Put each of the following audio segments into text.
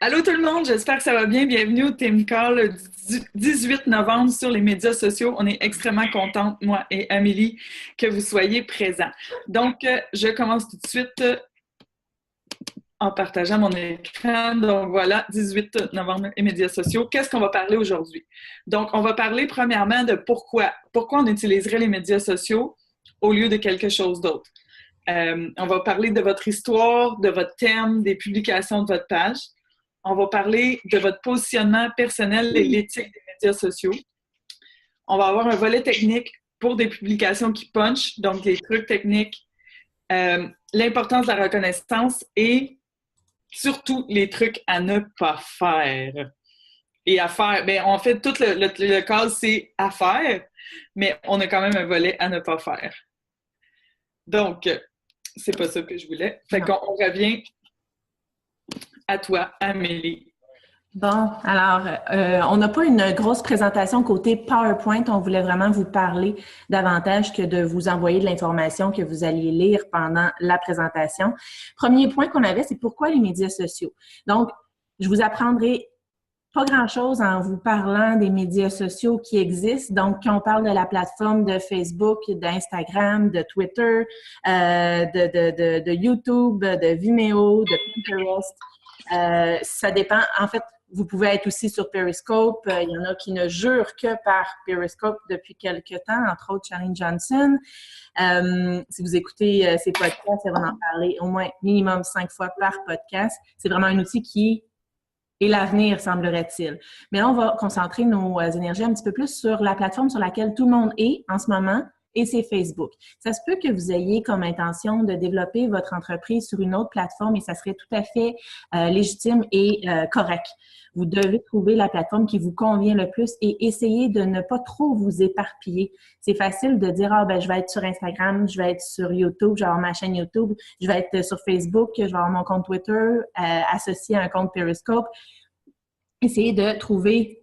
Allô tout le monde, j'espère que ça va bien. Bienvenue au Team Call du 18 novembre sur les médias sociaux. On est extrêmement contente, moi et Amélie, que vous soyez présents. Donc, je commence tout de suite en partageant mon écran. Donc voilà, 18 novembre et médias sociaux. Qu'est-ce qu'on va parler aujourd'hui? Donc, on va parler premièrement de pourquoi on utiliserait les médias sociaux au lieu de quelque chose d'autre. On va parler de votre histoire, de votre thème, des publications de votre page. On va parler de votre positionnement personnel et l'éthique des médias sociaux. On va avoir un volet technique pour des publications qui punch, donc des trucs techniques, l'importance de la reconnaissance et surtout les trucs à ne pas faire. Et à faire, bien, en fait, tout le cas, c'est à faire, mais on a quand même un volet à ne pas faire. Donc, c'est pas ça que je voulais. Fait qu'on revient à toi, Amélie. Bon, alors, on n'a pas une grosse présentation côté PowerPoint. On voulait vraiment vous parler davantage que de vous envoyer de l'information que vous alliez lire pendant la présentation. Premier point qu'on avait, c'est pourquoi les médias sociaux. Donc, je vous apprendrai pas grand-chose en vous parlant des médias sociaux qui existent. Donc, quand on parle de la plateforme de Facebook, d'Instagram, de Twitter, de YouTube, de Vimeo, de Pinterest, ça dépend. En fait, vous pouvez être aussi sur Periscope. Il y en a qui ne jurent que par Periscope depuis quelques temps, entre autres Charlene Johnson. Si vous écoutez ces podcasts, elle va en parler au moins minimum 5 fois par podcast. C'est vraiment un outil qui est l'avenir, semblerait-il. Mais là, on va concentrer nos énergies un petit peu plus sur la plateforme sur laquelle tout le monde est en ce moment, et c'est Facebook. Ça se peut que vous ayez comme intention de développer votre entreprise sur une autre plateforme et ça serait tout à fait légitime et correct. Vous devez trouver la plateforme qui vous convient le plus et essayer de ne pas trop vous éparpiller. C'est facile de dire, ah ben je vais être sur Instagram, je vais être sur YouTube, je vais avoir ma chaîne YouTube, je vais être sur Facebook, je vais avoir mon compte Twitter associé à un compte Periscope. Essayez de trouver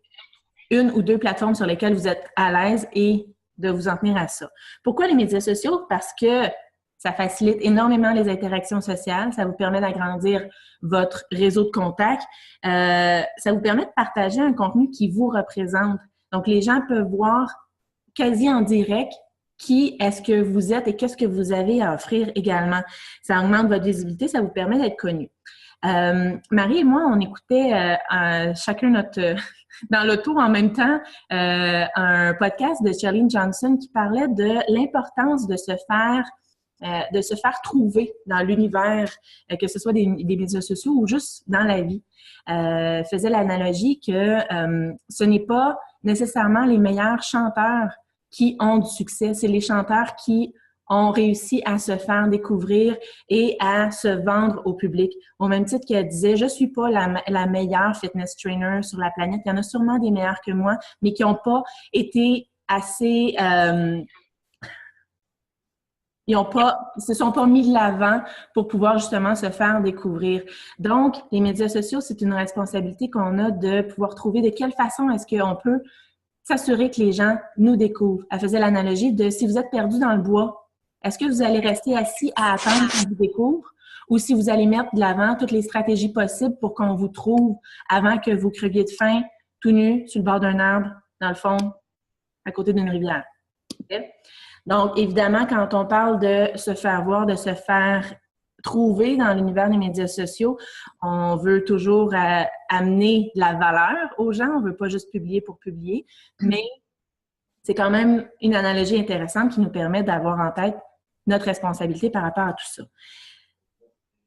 une ou deux plateformes sur lesquelles vous êtes à l'aise et de vous en tenir à ça. Pourquoi les médias sociaux? Parce que ça facilite énormément les interactions sociales, ça vous permet d'agrandir votre réseau de contacts, ça vous permet de partager un contenu qui vous représente. Donc, les gens peuvent voir quasi en direct qui est-ce que vous êtes et qu'est-ce que vous avez à offrir également. Ça augmente votre visibilité, ça vous permet d'être connu. Marie et moi, on écoutait chacun dans l'auto en même temps un podcast de Charlene Johnson qui parlait de l'importance de se faire trouver dans l'univers, que ce soit des médias sociaux ou juste dans la vie. Faisait l'analogie que ce n'est pas nécessairement les meilleurs chanteurs qui ont du succès, c'est les chanteurs qui ont réussi à se faire découvrir et à se vendre au public. Au même titre qu'elle disait, je suis pas la meilleure fitness trainer sur la planète. Il y en a sûrement des meilleurs que moi, mais qui n'ont pas été assez... se sont pas mis de l'avant pour pouvoir justement se faire découvrir. Donc, les médias sociaux, c'est une responsabilité qu'on a de pouvoir trouver de quelle façon est-ce qu'on peut s'assurer que les gens nous découvrent. Elle faisait l'analogie de si vous êtes perdu dans le bois, est-ce que vous allez rester assis à attendre qu'on vous découvre ou si vous allez mettre de l'avant toutes les stratégies possibles pour qu'on vous trouve avant que vous creviez de faim, tout nu, sur le bord d'un arbre, dans le fond, à côté d'une rivière. Okay? Donc, évidemment, quand on parle de se faire voir, de se faire trouver dans l'univers des médias sociaux, on veut toujours amener de la valeur aux gens, on veut pas juste publier pour publier, mais c'est quand même une analogie intéressante qui nous permet d'avoir en tête notre responsabilité par rapport à tout ça.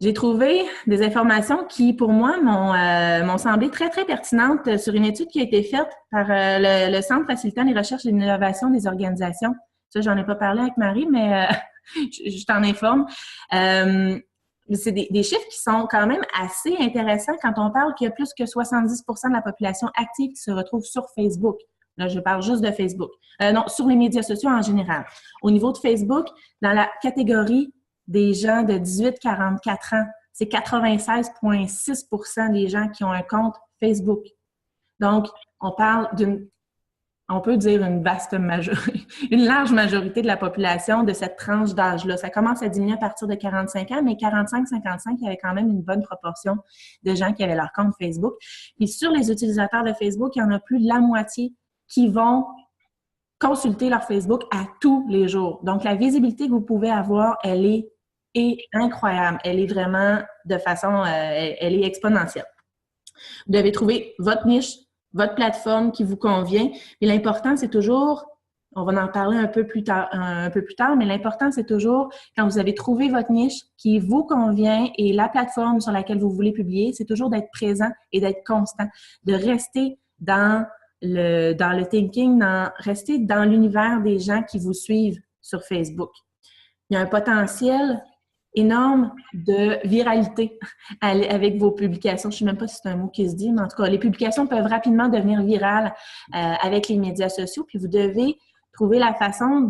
J'ai trouvé des informations qui, pour moi, m'ont semblé très, très pertinentes sur une étude qui a été faite par le Centre facilitant les recherches et l'innovation des organisations. Ça, j'en ai pas parlé avec Marie, mais je t'en informe. C'est des chiffres qui sont quand même assez intéressants quand on parle qu'il y a plus que 70% de la population active qui se retrouve sur Facebook. Là, je parle juste de Facebook. Non, sur les médias sociaux en général. Au niveau de Facebook, dans la catégorie des gens de 18-44 ans, c'est 96,6% des gens qui ont un compte Facebook. Donc, on parle d'une on peut dire une vaste majorité, une large majorité de la population de cette tranche d'âge-là. Ça commence à diminuer à partir de 45 ans, mais 45-55, il y avait quand même une bonne proportion de gens qui avaient leur compte Facebook. Puis sur les utilisateurs de Facebook, il y en a plus de la moitié qui vont consulter leur Facebook à tous les jours. Donc, la visibilité que vous pouvez avoir, elle est incroyable. Elle est vraiment de façon, elle est exponentielle. Vous devez trouver votre niche, votre plateforme qui vous convient. Et l'important, c'est toujours, on va en parler un peu plus tard, mais l'important, c'est toujours, quand vous avez trouvé votre niche qui vous convient et la plateforme sur laquelle vous voulez publier, c'est toujours d'être présent et d'être constant, de rester dans le thinking, rester dans l'univers des gens qui vous suivent sur Facebook. Il y a un potentiel énorme de viralité avec vos publications. Je ne sais même pas si c'est un mot qui se dit, mais en tout cas, les publications peuvent rapidement devenir virales avec les médias sociaux, puis vous devez trouver la façon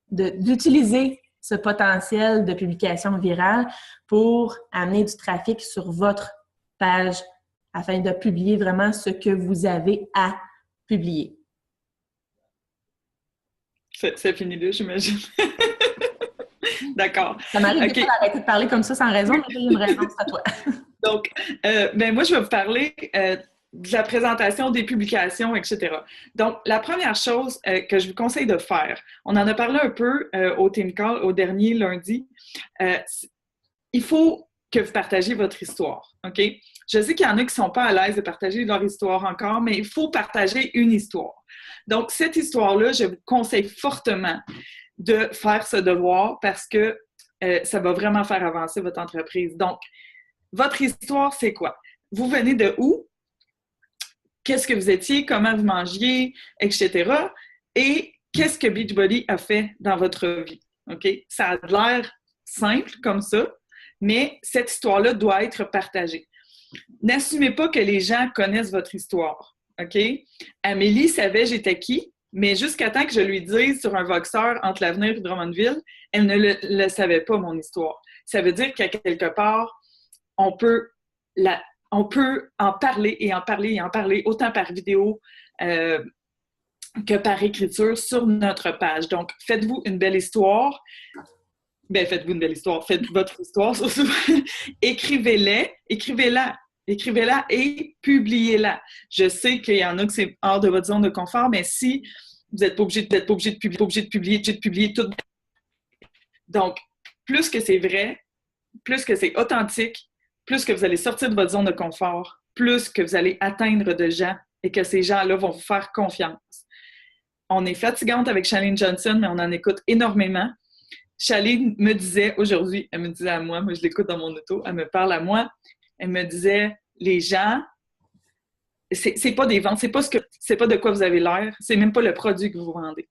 d'utiliser ce potentiel de publication virale pour amener du trafic sur votre page afin de publier vraiment ce que vous avez à publier. C'est fini là, j'imagine. D'accord. Ça m'arrive pas d'arrêter de parler comme ça sans raison, mais j'ai une raison, c'est à toi. Donc, moi, je vais vous parler de la présentation des publications, etc. Donc, la première chose que je vous conseille de faire, on en a parlé un peu au Team Call, au dernier lundi, il faut que vous partagiez votre histoire, OK? Je sais qu'il y en a qui ne sont pas à l'aise de partager leur histoire encore, mais il faut partager une histoire. Donc, cette histoire-là, je vous conseille fortement de faire ce devoir parce que ça va vraiment faire avancer votre entreprise. Donc, votre histoire, c'est quoi? Vous venez de où? Qu'est-ce que vous étiez? Comment vous mangiez? Etc. Et qu'est-ce que Beachbody a fait dans votre vie? OK? Ça a l'air simple comme ça, mais cette histoire-là doit être partagée. N'assumez pas que les gens connaissent votre histoire. OK? Amélie savait j'étais qui, mais jusqu'à temps que je lui dise sur un Voxer entre l'Avenir et Drummondville, elle ne le savait pas, mon histoire. Ça veut dire qu'à quelque part, on peut en parler et en parler et en parler, autant par vidéo que par écriture sur notre page. Donc, faites-vous une belle histoire. Ben, faites-vous une belle histoire. Faites votre histoire, surtout. Écrivez-la et publiez-la. Je sais qu'il y en a que c'est hors de votre zone de confort, mais si vous n'êtes pas obligé de publier tout. Donc, plus que c'est vrai, plus que c'est authentique, plus que vous allez sortir de votre zone de confort, plus que vous allez atteindre de gens et que ces gens-là vont vous faire confiance. On est fatigante avec Chalene Johnson, mais on en écoute énormément. Chalene me disait aujourd'hui, elle me disait à moi je l'écoute dans mon auto, elle me parle à moi, elle me disait, les gens, c'est pas des ventes, c'est pas de quoi vous avez l'air, c'est même pas le produit que vous vendez.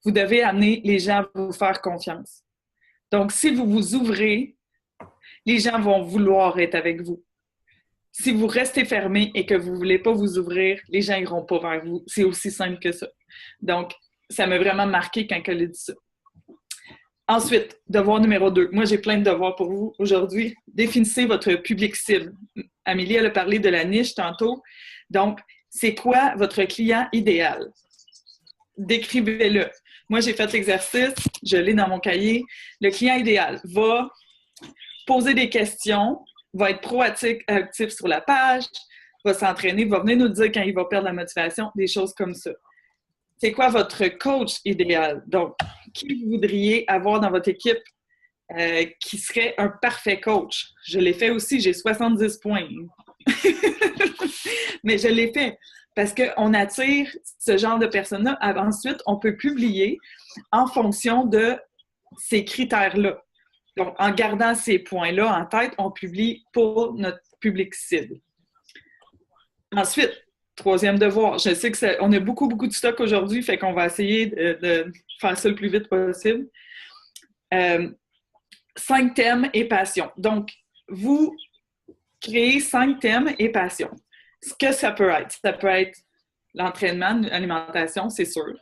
Vous devez amener les gens à vous faire confiance. Donc, si vous vous ouvrez, les gens vont vouloir être avec vous. Si vous restez fermé et que vous ne voulez pas vous ouvrir, les gens n'iront pas vers vous. C'est aussi simple que ça. Donc, ça m'a vraiment marqué quand elle a dit ça. Ensuite, devoir numéro 2. Moi, j'ai plein de devoirs pour vous aujourd'hui. Définissez votre public cible. Amélie, elle a parlé de la niche tantôt. Donc, c'est quoi votre client idéal? Décrivez-le. Moi, j'ai fait l'exercice, je l'ai dans mon cahier. Le client idéal va poser des questions, va être proactif sur la page, va s'entraîner, va venir nous dire quand il va perdre la motivation, des choses comme ça. C'est quoi votre coach idéal? Donc, qui vous voudriez avoir dans votre équipe qui serait un parfait coach? Je l'ai fait aussi, j'ai 70 points. Mais je l'ai fait parce qu'on attire ce genre de personnes-là. Ensuite, on peut publier en fonction de ces critères-là. Donc, en gardant ces points-là en tête, on publie pour notre public cible. Ensuite, troisième devoir. Je sais qu'on a beaucoup de stock aujourd'hui, fait qu'on va essayer de faire ça le plus vite possible. 5 thèmes et passions. Donc, vous créez 5 thèmes et passions. Ce que ça peut être l'entraînement, l'alimentation, c'est sûr.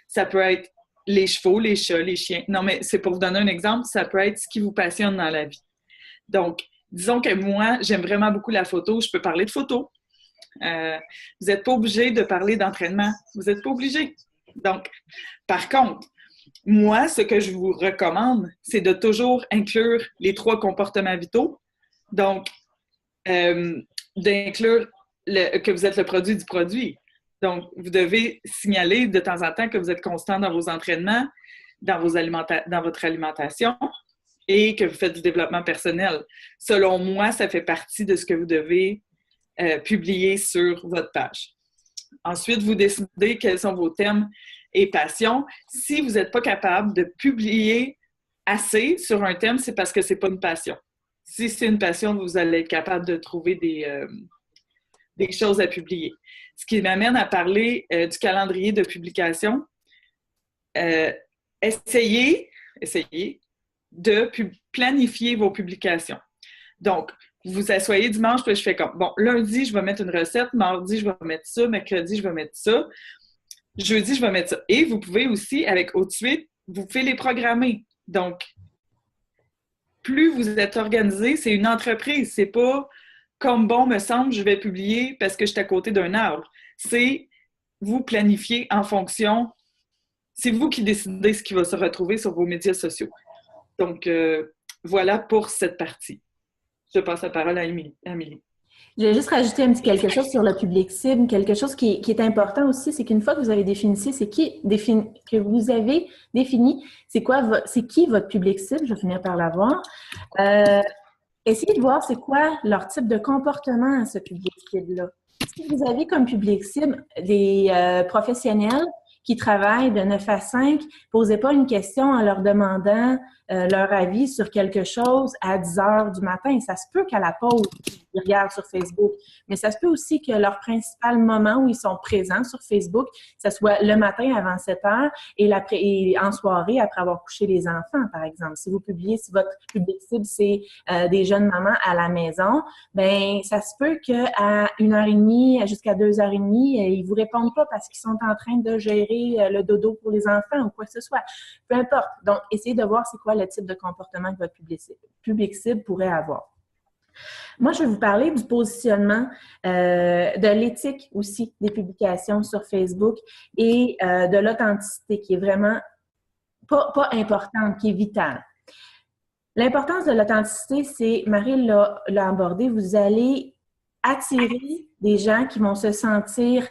Ça peut être les chevaux, les chats, les chiens. Non, mais c'est pour vous donner un exemple, ça peut être ce qui vous passionne dans la vie. Donc, disons que moi, j'aime vraiment beaucoup la photo. Je peux parler de photo. Vous n'êtes pas obligé de parler d'entraînement. Vous n'êtes pas obligé. Donc, par contre, moi, ce que je vous recommande, c'est de toujours inclure les 3 comportements vitaux. Donc, d'inclure que vous êtes le produit du produit. Donc, vous devez signaler de temps en temps que vous êtes constant dans vos entraînements, dans votre alimentation et que vous faites du développement personnel. Selon moi, ça fait partie de ce que vous devez publier sur votre page. Ensuite, vous décidez quels sont vos thèmes et passions. Si vous n'êtes pas capable de publier assez sur un thème, c'est parce que ce n'est pas une passion. Si c'est une passion, vous allez être capable de trouver des choses à publier. Ce qui m'amène à parler du calendrier de publication. Essayez de planifier vos publications. Donc, vous vous asseyez dimanche, puis je fais comme, bon, lundi, je vais mettre une recette, mardi, je vais mettre ça, mercredi, je vais mettre ça, jeudi, je vais mettre ça. Et vous pouvez aussi, avec Outsuite, vous pouvez les programmer. Donc, plus vous êtes organisé, c'est une entreprise. C'est pas comme bon me semble, je vais publier parce que je suis à côté d'un arbre. C'est vous planifier en fonction. C'est vous qui décidez ce qui va se retrouver sur vos médias sociaux. Donc, voilà pour cette partie. Je passe la parole à Amélie. Je vais juste rajouter un petit quelque chose sur le public cible. Quelque chose qui est important aussi, c'est qu'une fois que vous avez défini, que vous avez défini, c'est qui votre public cible, je vais finir par l'avoir. Essayez de voir c'est quoi leur type de comportement à ce public cible-là. Si vous avez comme public cible des professionnels qui travaillent de 9 à 5, posez pas une question en leur demandant leur avis sur quelque chose à 10 heures du matin. Ça se peut qu'à la pause, ils regardent sur Facebook, mais ça se peut aussi que leur principal moment où ils sont présents sur Facebook, ça soit le matin avant 7 heures et en soirée après avoir couché les enfants, par exemple. Si vous publiez, si votre public cible, c'est des jeunes mamans à la maison, ben ça se peut qu'à 1h30 jusqu'à 2h30, ils vous répondent pas parce qu'ils sont en train de gérer le dodo pour les enfants ou quoi que ce soit. Peu importe. Donc, essayez de voir c'est quoi le type de comportement que votre public cible pourrait avoir. Moi, je vais vous parler du positionnement, de l'éthique aussi des publications sur Facebook et de l'authenticité qui est vraiment pas importante, qui est vitale. L'importance de l'authenticité, c'est, Marie l'a abordé, vous allez attirer des gens qui vont se sentir,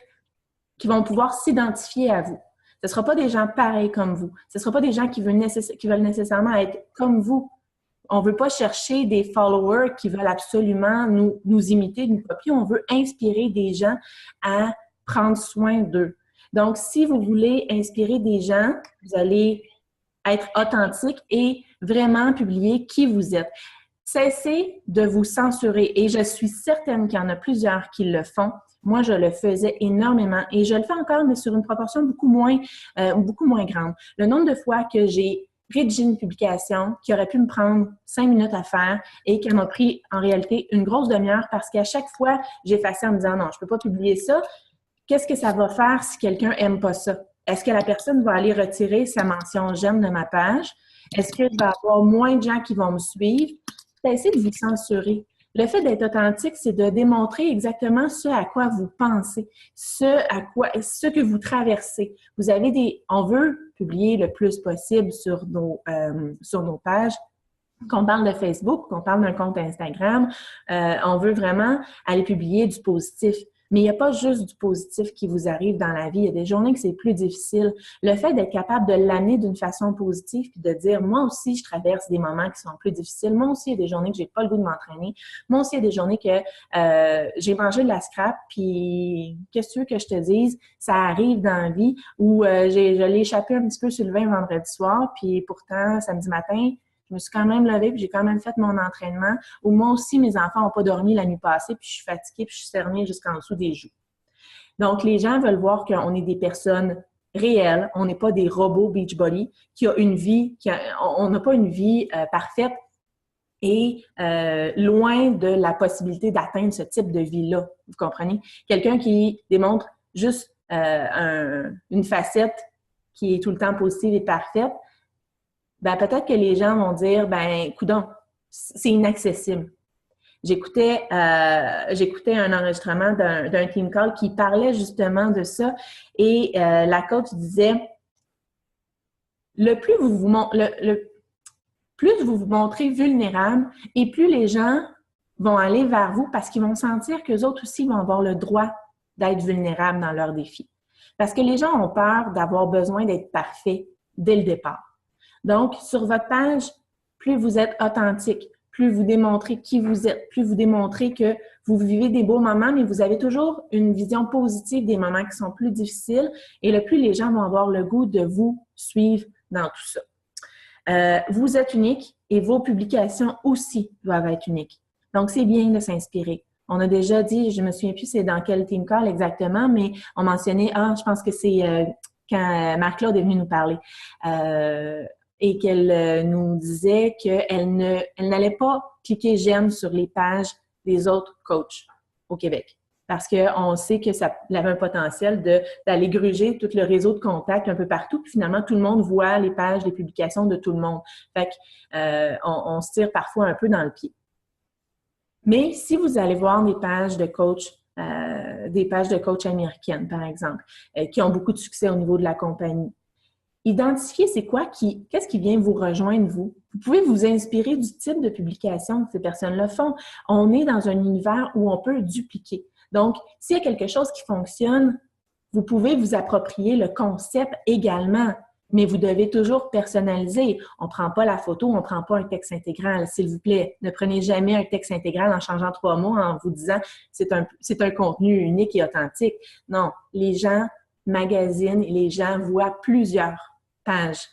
qui vont pouvoir s'identifier à vous. Ce ne sera pas des gens pareils comme vous. Ce ne sera pas des gens qui veulent nécessairement être comme vous. On ne veut pas chercher des followers qui veulent absolument nous imiter, nous copier. On veut inspirer des gens à prendre soin d'eux. Donc, si vous voulez inspirer des gens, vous allez être authentique et vraiment publier qui vous êtes. Cessez de vous censurer. Et je suis certaine qu'il y en a plusieurs qui le font. Moi, je le faisais énormément et je le fais encore, mais sur une proportion beaucoup moins grande. Le nombre de fois que j'ai rédigé une publication qui aurait pu me prendre 5 minutes à faire et qui m'a pris en réalité une grosse demi-heure parce qu'à chaque fois, j'effaçais en me disant non, je ne peux pas publier ça. Qu'est-ce que ça va faire si quelqu'un n'aime pas ça? Est-ce que la personne va aller retirer sa mention j'aime de ma page? Est-ce qu'il va y avoir moins de gens qui vont me suivre? Essayez de vous censurer. Le fait d'être authentique, c'est de démontrer exactement ce à quoi vous pensez, ce que vous traversez. On veut publier le plus possible sur nos pages. Qu'on parle de Facebook, qu'on parle d'un compte Instagram, on veut vraiment aller publier du positif. Mais il n'y a pas juste du positif qui vous arrive dans la vie. Il y a des journées que c'est plus difficile. Le fait d'être capable de l'amener d'une façon positive puis de dire, moi aussi, je traverse des moments qui sont plus difficiles. Moi aussi, il y a des journées que j'ai pas le goût de m'entraîner. Moi aussi, il y a des journées que j'ai mangé de la scrap puis qu'est-ce que tu veux que je te dise? Ça arrive dans la vie où je l'ai échappé un petit peu sur le vin vendredi soir puis pourtant, samedi matin, je me suis quand même levée puis j'ai quand même fait mon entraînement. Ou moi aussi, mes enfants n'ont pas dormi la nuit passée puis je suis fatiguée puis je suis cernée jusqu'en dessous des joues. Donc, les gens veulent voir qu'on est des personnes réelles. On n'est pas des robots Beachbody qui ont une vie, on n'a pas une vie parfaite et loin de la possibilité d'atteindre ce type de vie-là. Vous comprenez? Quelqu'un qui démontre juste une facette qui est tout le temps positive et parfaite, ben peut-être que les gens vont dire, ben coudonc, c'est inaccessible. j'écoutais un enregistrement d'un team call qui parlait justement de ça et la coach disait plus vous vous montrez vulnérable et plus les gens vont aller vers vous parce qu'ils vont sentir qu'eux autres aussi vont avoir le droit d'être vulnérables dans leurs défis. Parce que les gens ont peur d'avoir besoin d'être parfaits dès le départ. Donc, sur votre page, plus vous êtes authentique, plus vous démontrez qui vous êtes, plus vous démontrez que vous vivez des beaux moments, mais vous avez toujours une vision positive des moments qui sont plus difficiles et le plus les gens vont avoir le goût de vous suivre dans tout ça. Vous êtes unique et vos publications aussi doivent être uniques. Donc, c'est bien de s'inspirer. On a déjà dit, je me souviens plus c'est dans quel team call exactement, mais on mentionnait, je pense que c'est quand Marc-Claude est venu nous parler et qu'elle nous disait qu'elle n'allait pas cliquer j'aime sur les pages des autres coachs au Québec. Parce qu'on sait que ça avait un potentiel d'aller gruger tout le réseau de contacts un peu partout, puis finalement, tout le monde voit les pages, les publications de tout le monde. Fait qu'on se tire parfois un peu dans le pied. Mais si vous allez voir des pages de coach américaines, par exemple, qui ont beaucoup de succès au niveau de la compagnie, identifiez qu'est-ce qui vient vous rejoindre, vous. Vous pouvez vous inspirer du type de publication que ces personnes-là font. On est dans un univers où on peut dupliquer. Donc, s'il y a quelque chose qui fonctionne, vous pouvez vous approprier le concept également. Mais vous devez toujours personnaliser. On ne prend pas la photo, on ne prend pas un texte intégral, s'il vous plaît. Ne prenez jamais un texte intégral en changeant 3 mots, en vous disant c'est un contenu unique et authentique. Non, les gens magasinent et les gens voient plusieurs pages.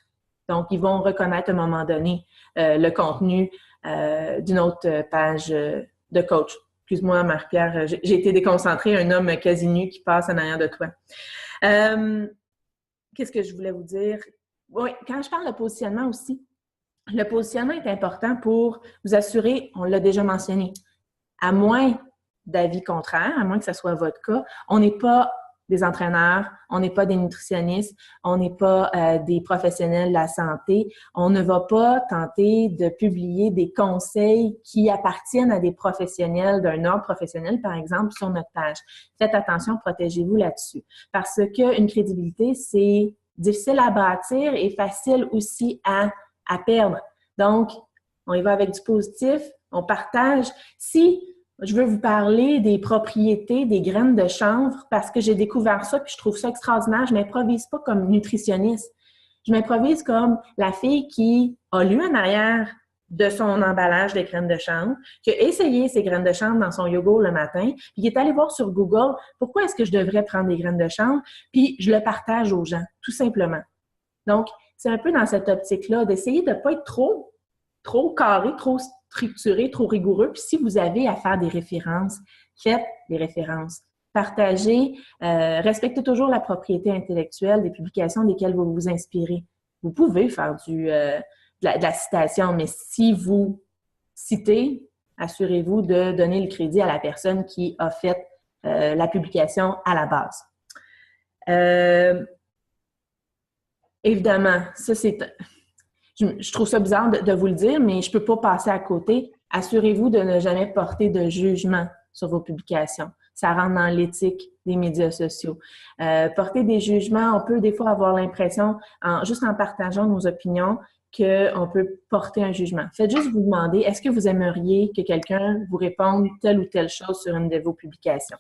Donc, ils vont reconnaître à un moment donné le contenu d'une autre page de coach. Excuse-moi, Marie-Pierre, j'ai été déconcentrée, un homme quasi nu qui passe en arrière de toi. Qu'est-ce que je voulais vous dire? Oui, quand je parle de positionnement aussi, le positionnement est important pour vous assurer, on l'a déjà mentionné, à moins d'avis contraires, à moins que ce soit votre cas, on n'est pas des entraîneurs, on n'est pas des nutritionnistes, on n'est pas des professionnels de la santé. On ne va pas tenter de publier des conseils qui appartiennent à des professionnels d'un ordre professionnel, par exemple, sur notre page. Faites attention, protégez-vous là-dessus. Parce qu'une crédibilité, c'est difficile à bâtir et facile aussi à perdre. Donc, on y va avec du positif, on partage. Si je veux vous parler des propriétés des graines de chanvre parce que j'ai découvert ça puis je trouve ça extraordinaire. Je ne m'improvise pas comme nutritionniste. Je m'improvise comme la fille qui a lu en arrière de son emballage de graines de chanvre, qui a essayé ces graines de chanvre dans son yogourt le matin, puis qui est allée voir sur Google pourquoi est-ce que je devrais prendre des graines de chanvre, puis je le partage aux gens, tout simplement. Donc, c'est un peu dans cette optique-là d'essayer de ne pas être trop carré, trop structuré, trop rigoureux. Puis si vous avez à faire des références, faites des références. Partagez, respectez toujours la propriété intellectuelle des publications desquelles vous vous inspirez. Vous pouvez faire de la citation, mais si vous citez, assurez-vous de donner le crédit à la personne qui a fait la publication à la base. Évidemment, ça c'est... Je trouve ça bizarre de vous le dire, mais je ne peux pas passer à côté. Assurez-vous de ne jamais porter de jugement sur vos publications. Ça rentre dans l'éthique des médias sociaux. Porter des jugements, on peut des fois avoir l'impression, juste en partageant nos opinions, qu'on peut porter un jugement. Faites juste vous demander, est-ce que vous aimeriez que quelqu'un vous réponde telle ou telle chose sur une de vos publications?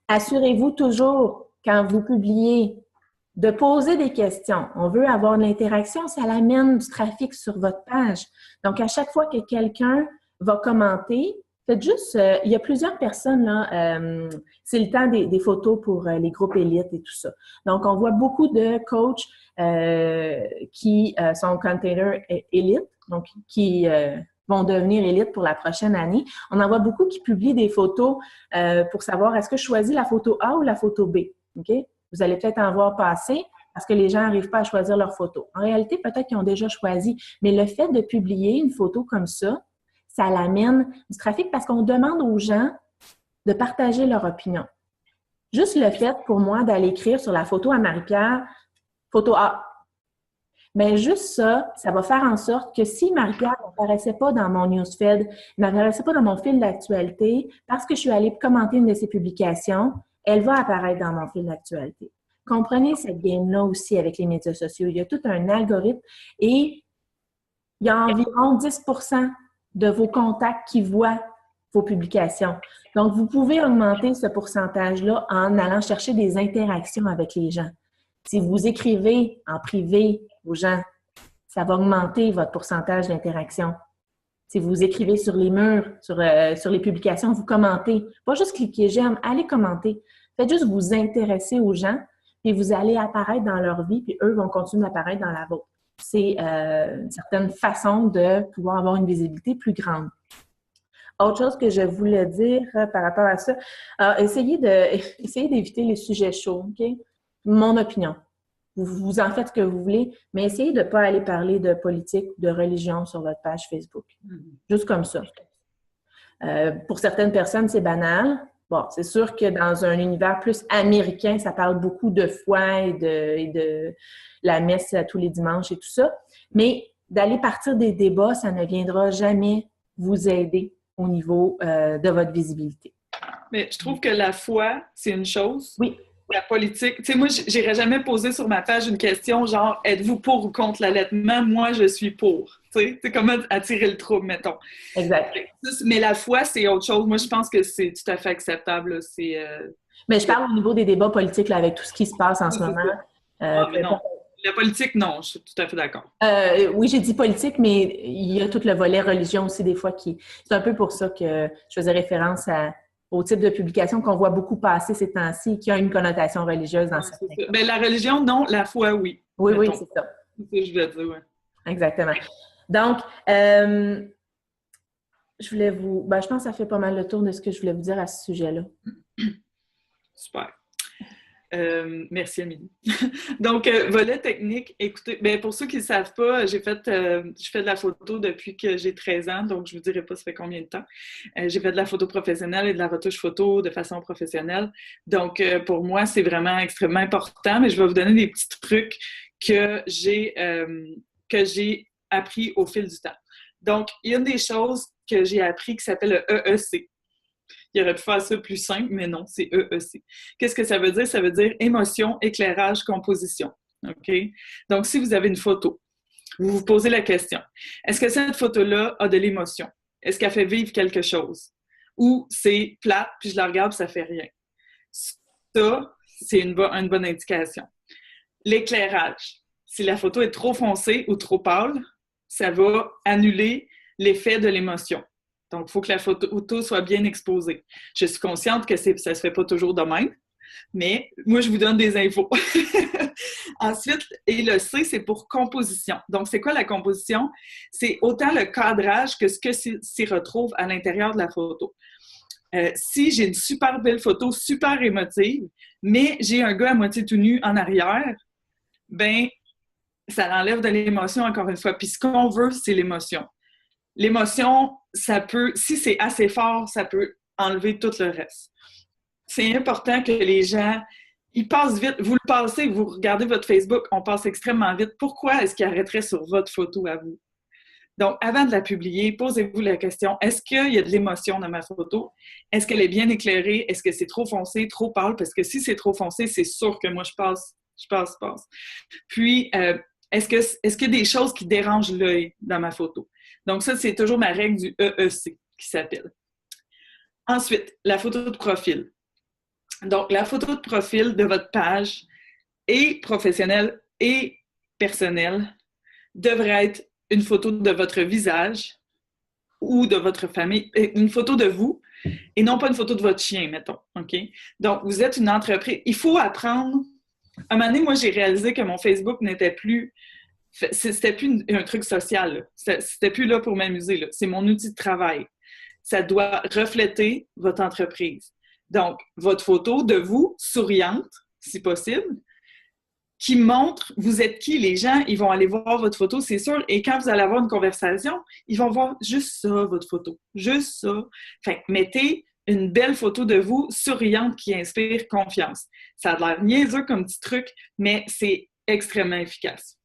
Assurez-vous toujours, quand vous publiez, de poser des questions. On veut avoir de l'interaction, ça amène du trafic sur votre page. Donc, à chaque fois que quelqu'un va commenter, faites juste... il y a plusieurs personnes, là, c'est le temps des photos pour les groupes élites et tout ça. Donc, on voit beaucoup de coachs qui sont container élite, donc qui vont devenir élite pour la prochaine année. On en voit beaucoup qui publient des photos pour savoir est-ce que je choisis la photo A ou la photo B. OK? Vous allez peut-être en voir passer parce que les gens n'arrivent pas à choisir leur photo. En réalité, peut-être qu'ils ont déjà choisi, mais le fait de publier une photo comme ça l'amène du trafic parce qu'on demande aux gens de partager leur opinion. Juste le fait, pour moi, d'aller écrire sur la photo à Marie-Pierre, photo A. Mais juste ça, ça va faire en sorte que si Marie-Pierre n'apparaissait pas dans mon newsfeed, n'apparaissait pas dans mon fil d'actualité, parce que je suis allée commenter une de ses publications, elle va apparaître dans mon fil d'actualité. Comprenez cette game-là aussi avec les médias sociaux. Il y a tout un algorithme et il y a environ 10% de vos contacts qui voient vos publications. Donc, vous pouvez augmenter ce pourcentage-là en allant chercher des interactions avec les gens. Si vous écrivez en privé aux gens, ça va augmenter votre pourcentage d'interaction. Si vous écrivez sur les murs, sur les publications, vous commentez. Pas juste cliquer j'aime, allez commenter. Faites juste vous intéresser aux gens, puis vous allez apparaître dans leur vie, puis eux vont continuer d'apparaître dans la vôtre. C'est une certaine façon de pouvoir avoir une visibilité plus grande. Autre chose que je voulais dire par rapport à ça, essayez d'éviter les sujets chauds, OK? Mon opinion. Vous en faites ce que vous voulez, mais essayez de ne pas aller parler de politique, de religion sur votre page Facebook. Juste comme ça. Pour certaines personnes, c'est banal. Bon, c'est sûr que dans un univers plus américain, ça parle beaucoup de foi et de la messe tous les dimanches et tout ça. Mais d'aller partir des débats, ça ne viendra jamais vous aider au niveau de votre visibilité. Mais je trouve que la foi, c'est une chose. Oui. La politique, tu sais, moi, j'irais jamais poser sur ma page une question genre « Êtes-vous pour ou contre l'allaitement? » Moi, je suis pour. Tu sais, c'est comme attirer le trouble, mettons. Exact. Mais la foi, c'est autre chose. Moi, je pense que c'est tout à fait acceptable. Mais je parle au niveau des débats politiques, là, avec tout ce qui se passe en ce moment. Non. La politique, non, je suis tout à fait d'accord. Oui, j'ai dit politique, mais il y a tout le volet religion aussi, des fois, qui... C'est un peu pour ça que je faisais référence au type de publication qu'on voit beaucoup passer ces temps-ci, qui a une connotation religieuse dans certains cas. Ben, la religion, non. La foi, oui. Oui, oui, c'est ça. C'est ce que je voulais dire, oui. Exactement. Donc, je voulais vous... je pense que ça fait pas mal le tour de ce que je voulais vous dire à ce sujet-là. Super. Merci, Amélie. Donc, volet technique, écoutez, ben, pour ceux qui ne savent pas, je fais de la photo depuis que j'ai 13 ans, donc je ne vous dirai pas ça fait combien de temps. J'ai fait de la photo professionnelle et de la retouche photo de façon professionnelle. Donc, pour moi, c'est vraiment extrêmement important, mais je vais vous donner des petits trucs que j'ai appris au fil du temps. Donc, il y a une des choses que j'ai appris qui s'appelle le EEC. Il aurait pu faire ça plus simple, mais non, c'est EEC. Qu'est-ce que ça veut dire? Ça veut dire émotion, éclairage, composition. OK? Donc, si vous avez une photo, vous vous posez la question, est-ce que cette photo-là a de l'émotion? Est-ce qu'elle fait vivre quelque chose? Ou c'est plate, puis je la regarde, puis ça fait rien? Ça, c'est une bonne indication. L'éclairage. Si la photo est trop foncée ou trop pâle, ça va annuler l'effet de l'émotion. Donc, il faut que la photo soit bien exposée. Je suis consciente que ça ne se fait pas toujours de même, mais moi, je vous donne des infos. Ensuite, et le C, c'est pour composition. Donc, c'est quoi la composition? C'est autant le cadrage que ce que s'y retrouve à l'intérieur de la photo. Si j'ai une super belle photo, super émotive, mais j'ai un gars à moitié tout nu en arrière, ben ça enlève de l'émotion encore une fois. Puis ce qu'on veut, c'est l'émotion. L'émotion, ça peut, si c'est assez fort, ça peut enlever tout le reste. C'est important que les gens, ils passent vite. Vous le passez, vous regardez votre Facebook, on passe extrêmement vite. Pourquoi est-ce qu'ils arrêteraient sur votre photo à vous? Donc, avant de la publier, posez-vous la question, est-ce qu'il y a de l'émotion dans ma photo? Est-ce qu'elle est bien éclairée? Est-ce que c'est trop foncé, trop pâle? Parce que si c'est trop foncé, c'est sûr que moi, je passe. Puis, est-ce qu'il y a des choses qui dérangent l'œil dans ma photo? Donc, ça, c'est toujours ma règle du EEC qui s'appelle. Ensuite, la photo de profil. Donc, la photo de profil de votre page et professionnelle et personnelle devrait être une photo de votre visage ou de votre famille, une photo de vous et non pas une photo de votre chien, mettons. OK? Donc, vous êtes une entreprise. Il faut apprendre. À un moment donné, moi, j'ai réalisé que mon Facebook n'était plus... C'était plus un truc social. C'était plus là pour m'amuser. Là. C'est mon outil de travail. Ça doit refléter votre entreprise. Donc, votre photo de vous, souriante, si possible, qui montre vous êtes qui. Les gens, ils vont aller voir votre photo, c'est sûr. Et quand vous allez avoir une conversation, ils vont voir juste ça, votre photo. Juste ça. Fait que mettez une belle photo de vous, souriante, qui inspire confiance. Ça a l'air niaiseux comme petit truc, mais c'est extrêmement efficace.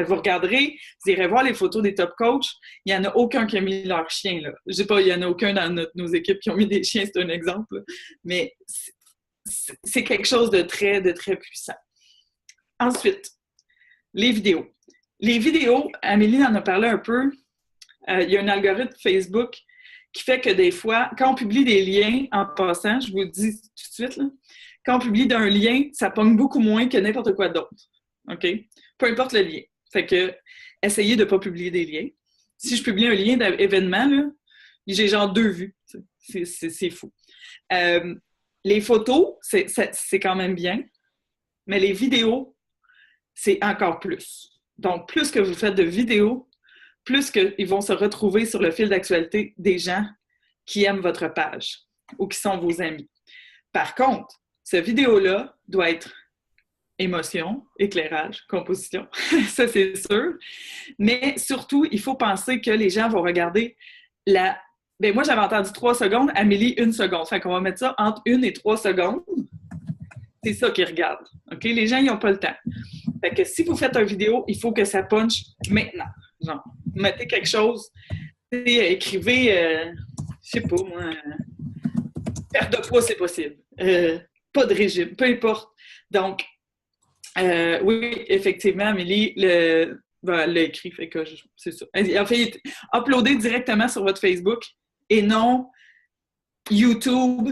Vous regarderez, vous irez voir les photos des top coachs, il n'y en a aucun qui a mis leur chien, là. Je sais pas, il n'y en a aucun dans nos équipes qui ont mis des chiens, c'est un exemple, là. Mais c'est quelque chose de très puissant. Ensuite, les vidéos. Les vidéos, Amélie en a parlé un peu, il y a un algorithme Facebook qui fait que des fois, quand on publie des liens, en passant, je vous le dis tout de suite, là, quand on publie d'un lien, ça pogne beaucoup moins que n'importe quoi d'autre. OK? Peu importe le lien. Fait que, essayez de ne pas publier des liens. Si je publie un lien d'événement, là, j'ai genre 2 vues. C'est fou. Les photos, c'est quand même bien, mais les vidéos, c'est encore plus. Donc, plus que vous faites de vidéos, plus qu'ils vont se retrouver sur le fil d'actualité des gens qui aiment votre page ou qui sont vos amis. Par contre, cette vidéo-là doit être émotion, éclairage, composition, ça c'est sûr. Mais surtout, il faut penser que les gens vont regarder la... Ben moi, j'avais entendu 3 secondes, Amélie, 1 seconde. Fait qu'on va mettre ça entre 1 et 3 secondes. C'est ça qu'ils regardent. OK? Les gens, ils n'ont pas le temps. Fait que si vous faites une vidéo, il faut que ça punch maintenant. Genre, mettez quelque chose, écrivez, je sais pas moi, perte de poids, c'est possible. Pas de régime, peu importe. Donc, oui, effectivement, Amélie elle l'a écrit, fait que c'est ça. En fait, uploadez directement sur votre Facebook et non YouTube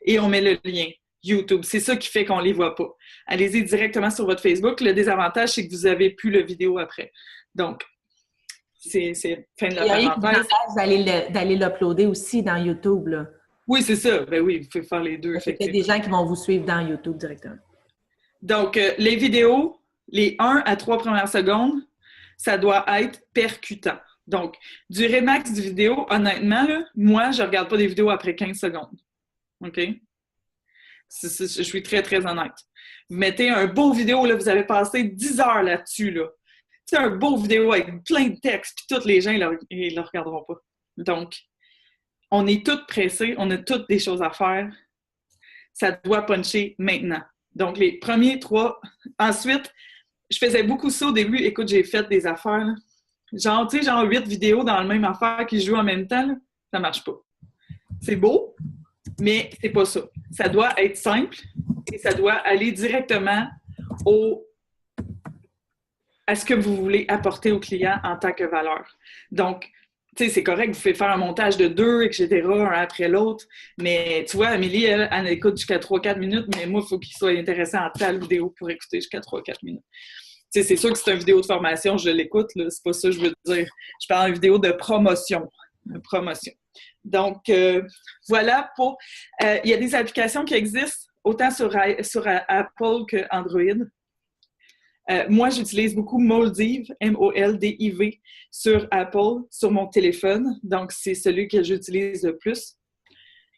et on met le lien. YouTube, c'est ça qui fait qu'on les voit pas. Allez-y directement sur votre Facebook. Le désavantage, c'est que vous avez plus la vidéo après. Donc, c'est fin de la parenthèse. D'aller l'uploader aussi dans YouTube, là. Oui, c'est ça. Ben oui, vous pouvez faire les deux, effectivement. Il y a des gens qui vont vous suivre dans YouTube directement. Donc, les vidéos, les 1 à 3 premières secondes, ça doit être percutant. Donc, durée max du vidéo, honnêtement, là, moi, je regarde pas des vidéos après 15 secondes. OK? Je suis très, très honnête. Vous mettez un beau vidéo, là, vous avez passé 10 heures là-dessus, là. C'est un beau vidéo avec plein de textes, puis tous les gens, ils le regarderont pas. Donc, on est tous pressés, on a toutes des choses à faire. Ça doit puncher maintenant. Donc, les premiers 3... Ensuite, je faisais beaucoup ça au début. Écoute, j'ai fait des affaires, là. Genre, tu sais, 8 vidéos dans la même affaire qui jouent en même temps, là, ça marche pas. C'est beau, mais c'est pas ça. Ça doit être simple et ça doit aller directement à ce que vous voulez apporter au client en tant que valeur. Donc, tu sais, c'est correct, vous faites faire un montage de 2, etc., un après l'autre, mais tu vois, Amélie, elle écoute jusqu'à 3-4 minutes, mais moi, il faut qu'il soit intéressant en ta vidéo pour écouter jusqu'à 3-4 minutes. Tu sais, c'est sûr que c'est une vidéo de formation, je l'écoute, là, c'est pas ça que je veux dire. Je parle d'une vidéo de promotion. Donc, voilà pour... il y a des applications qui existent, autant sur Apple qu'Android. Moi, j'utilise beaucoup Moldiv, M-O-L-D-I-V, sur Apple, sur mon téléphone. Donc, c'est celui que j'utilise le plus.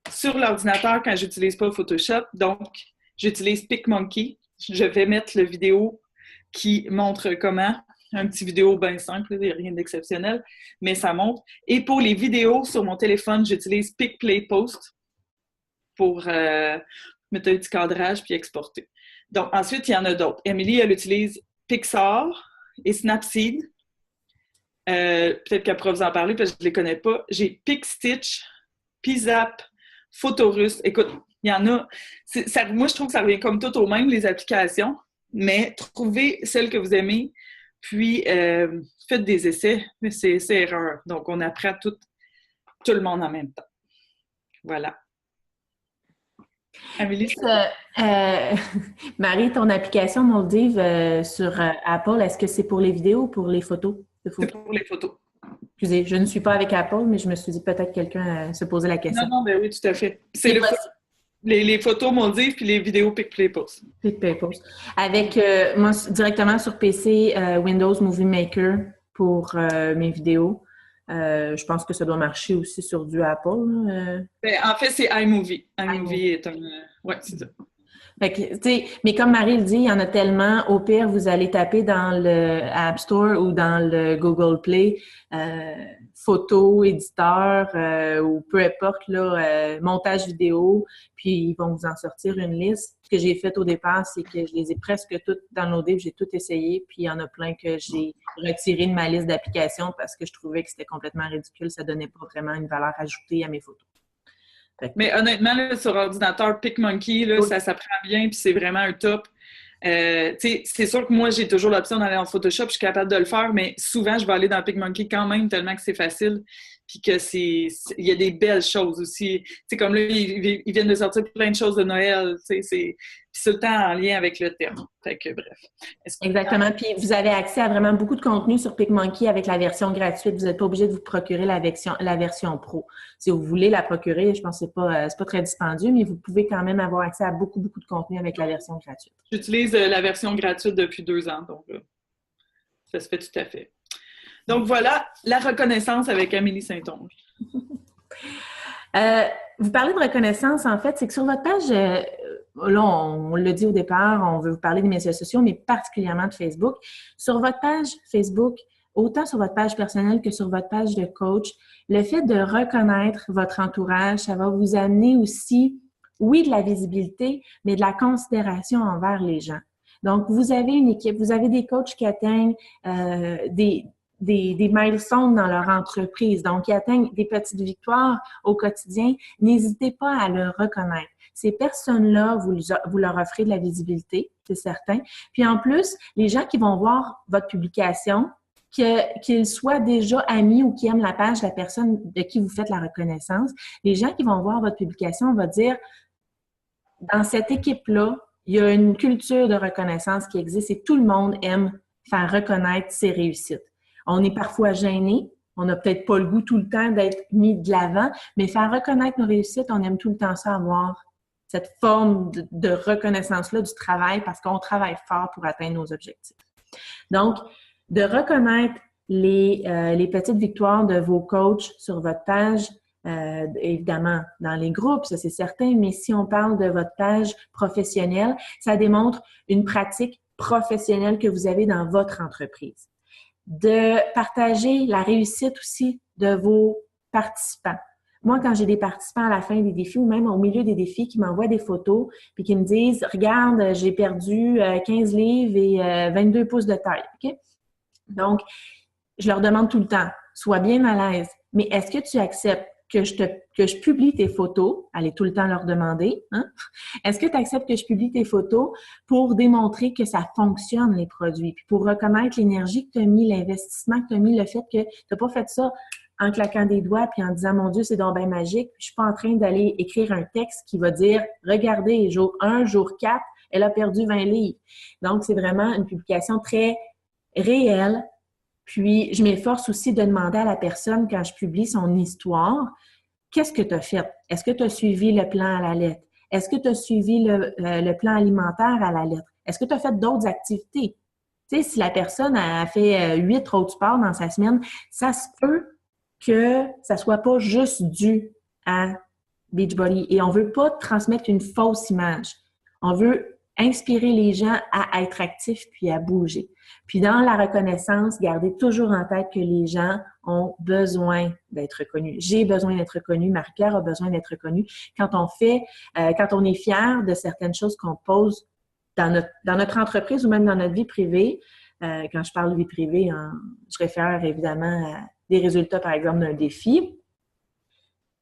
Sur l'ordinateur, quand j'utilise pas Photoshop, donc, j'utilise PicMonkey. Je vais mettre la vidéo qui montre comment. Un petit vidéo bien simple, il n'y a rien d'exceptionnel, mais ça montre. Et pour les vidéos sur mon téléphone, j'utilise PicPlayPost pour mettre un petit cadrage puis exporter. Donc, ensuite, il y en a d'autres. Amélie, elle utilise Pixar et Snapseed. Peut-être qu'elle pourra vous en parler parce que je ne les connais pas. J'ai PicStitch, Pizap, Photorus. Écoute, il y en a. Moi, je trouve que ça revient comme tout au même, les applications, mais trouvez celle que vous aimez, puis faites des essais. C'est erreur. Donc, on apprend tout le monde en même temps. Voilà. Amélie? Marie, ton application Moldiv sur Apple, est-ce que c'est pour les vidéos ou pour les photos? C'est pour les photos. Excusez, je ne suis pas avec Apple, mais je me suis dit peut-être que quelqu'un se posait la question. Non, ben oui, tout à fait. C'est les photos Moldiv puis les vidéos PicPlayPost. PicPlayPost. Avec, moi, directement sur PC, Windows Movie Maker pour mes vidéos. Je pense que ça doit marcher aussi sur du Apple. Ben, en fait, c'est iMovie. iMovie est un... Oui, c'est ça. Fait que, mais comme Marie le dit, il y en a tellement. Au pire, vous allez taper dans le App Store ou dans le Google Play. photo, éditeur ou peu importe, là, montage vidéo, puis ils vont vous en sortir une liste. Ce que j'ai fait au départ, c'est que je les ai presque toutes downloadées, j'ai tout essayé, puis il y en a plein que j'ai retiré de ma liste d'applications parce que je trouvais que c'était complètement ridicule, ça donnait pas vraiment une valeur ajoutée à mes photos. Mais honnêtement, là, sur ordinateur PicMonkey, là, Oui. ça s'apprend bien, puis c'est vraiment un top. C'est sûr que moi, j'ai toujours l'option d'aller en Photoshop, je suis capable de le faire, mais souvent, je vais aller dans PicMonkey quand même, tellement que c'est facile, puis que il y a des belles choses aussi. T'sais, comme là, ils viennent de sortir plein de choses de Noël, puis c'est tout le temps en lien avec le thème. Fait que, bref. Exactement. Puis vous avez accès à vraiment beaucoup de contenu sur PicMonkey avec la version gratuite. Vous n'êtes pas obligé de vous procurer la version pro. Si vous voulez la procurer, je pense que c'est pas très dispendieux, mais vous pouvez quand même avoir accès à beaucoup, beaucoup de contenu avec la version gratuite. J'utilise la version gratuite depuis 2 ans, donc ça se fait tout à fait. Donc voilà, la reconnaissance avec Amélie Saint-Onge. Vous parlez de reconnaissance, en fait, c'est que sur votre page, là, on l'a dit au départ, on veut vous parler des médias sociaux, mais particulièrement de Facebook. Sur votre page Facebook, autant sur votre page personnelle que sur votre page de coach, le fait de reconnaître votre entourage, ça va vous amener aussi, oui, de la visibilité, mais de la considération envers les gens. Donc, vous avez une équipe, vous avez des coachs qui atteignent des milestones dans leur entreprise, donc qui atteignent des petites victoires au quotidien, n'hésitez pas à le reconnaître. Ces personnes-là, vous leur offrez de la visibilité, c'est certain. Puis en plus, les gens qui vont voir votre publication, qu'ils soient déjà amis ou qui aiment la page de la personne de qui vous faites la reconnaissance, les gens qui vont voir votre publication vont dire, dans cette équipe-là, il y a une culture de reconnaissance qui existe et tout le monde aime faire reconnaître ses réussites. On est parfois gêné, on n'a peut-être pas le goût tout le temps d'être mis de l'avant, mais faire reconnaître nos réussites, on aime tout le temps ça, avoir cette forme de reconnaissance-là du travail parce qu'on travaille fort pour atteindre nos objectifs. Donc, de reconnaître les petites victoires de vos coachs sur votre page, évidemment dans les groupes, ça c'est certain, mais si on parle de votre page professionnelle, ça démontre une pratique professionnelle que vous avez dans votre entreprise. De partager la réussite aussi de vos participants. Moi, quand j'ai des participants à la fin des défis ou même au milieu des défis qui m'envoient des photos puis qui me disent « Regarde, j'ai perdu 15 livres et 22 pouces de taille. Okay? » Donc, je leur demande tout le temps « Sois bien à l'aise, mais est-ce que tu acceptes que je publie tes photos, » allez tout le temps leur demander, hein? Est-ce que tu acceptes que je publie tes photos pour démontrer que ça fonctionne, les produits, puis pour reconnaître l'énergie que tu as mis, l'investissement que tu as mis, le fait que tu n'as pas fait ça en claquant des doigts puis en disant « Mon Dieu, c'est donc bien magique », puis je suis pas en train d'aller écrire un texte qui va dire « Regardez, jour 1, jour 4, elle a perdu 20 livres. » Donc, c'est vraiment une publication très réelle. Puis, je m'efforce aussi de demander à la personne, quand je publie son histoire, qu'est-ce que tu as fait? Est-ce que tu as suivi le plan à la lettre? Est-ce que tu as suivi le plan alimentaire à la lettre? Est-ce que tu as fait d'autres activités? Tu sais, si la personne a fait 8 autres sports dans sa semaine, ça se peut que ça soit pas juste dû à Beachbody. Et on veut pas transmettre une fausse image. On veut inspirer les gens à être actifs puis à bouger. Puis dans la reconnaissance, gardez toujours en tête que les gens ont besoin d'être reconnus. J'ai besoin d'être reconnue, Marie-Pierre a besoin d'être reconnue. Quand on est fier de certaines choses qu'on pose dans notre entreprise ou même dans notre vie privée, quand je parle de vie privée, je réfère évidemment à des résultats, par exemple, d'un défi,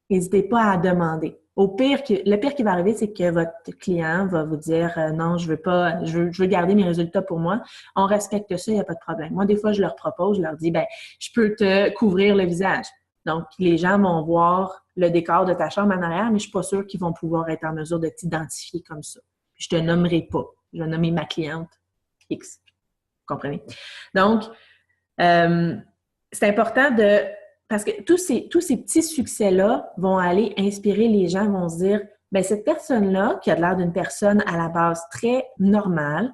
n'hésitez pas à demander. Le pire qui va arriver, c'est que votre client va vous dire non, je veux pas, je veux garder mes résultats pour moi. On respecte ça, il n'y a pas de problème. Moi, des fois, je leur propose, je leur dis, je peux te couvrir le visage. Donc, les gens vont voir le décor de ta chambre en arrière, mais je suis pas sûre qu'ils vont pouvoir être en mesure de t'identifier comme ça. Je te nommerai pas. Je vais nommer ma cliente X. Vous comprenez? Donc, c'est important parce que tous ces petits succès-là vont aller inspirer les gens, vont se dire, cette personne-là, qui a l'air d'une personne à la base très normale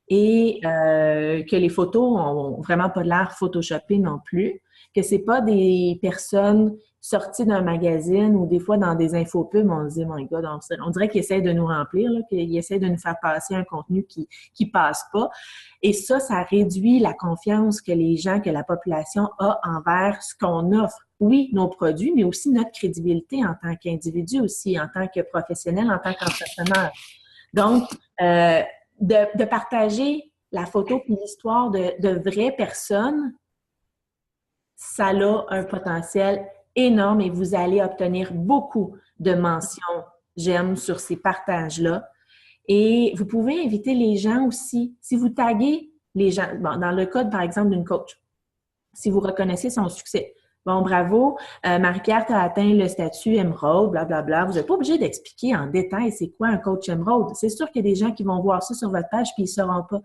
et que les photos ont vraiment pas de l'air photoshopées non plus, que c'est pas des personnes sorties d'un magazine ou des fois dans des infopubs, on se dit, my God, on dirait qu'ils essaient de nous remplir, qu'ils essaient de nous faire passer un contenu qui passe pas. Et ça réduit la confiance que la population a envers ce qu'on offre. oui, nos produits, mais aussi notre crédibilité en tant qu'individu aussi, en tant que professionnel, en tant qu'entrepreneur. Donc, de partager la photo et l'histoire de vraies personnes, ça a un potentiel énorme et vous allez obtenir beaucoup de mentions j'aime sur ces partages-là. Et vous pouvez inviter les gens aussi. Si vous taguez les gens, bon, dans le cas, par exemple, d'une coach, si vous reconnaissez son succès, bon, bravo, Marie-Pierre, tu as atteint le statut Emerald, blablabla. Vous n'êtes pas obligé d'expliquer en détail c'est quoi un coach Emerald. C'est sûr qu'il y a des gens qui vont voir ça sur votre page puis ils ne sauront pas.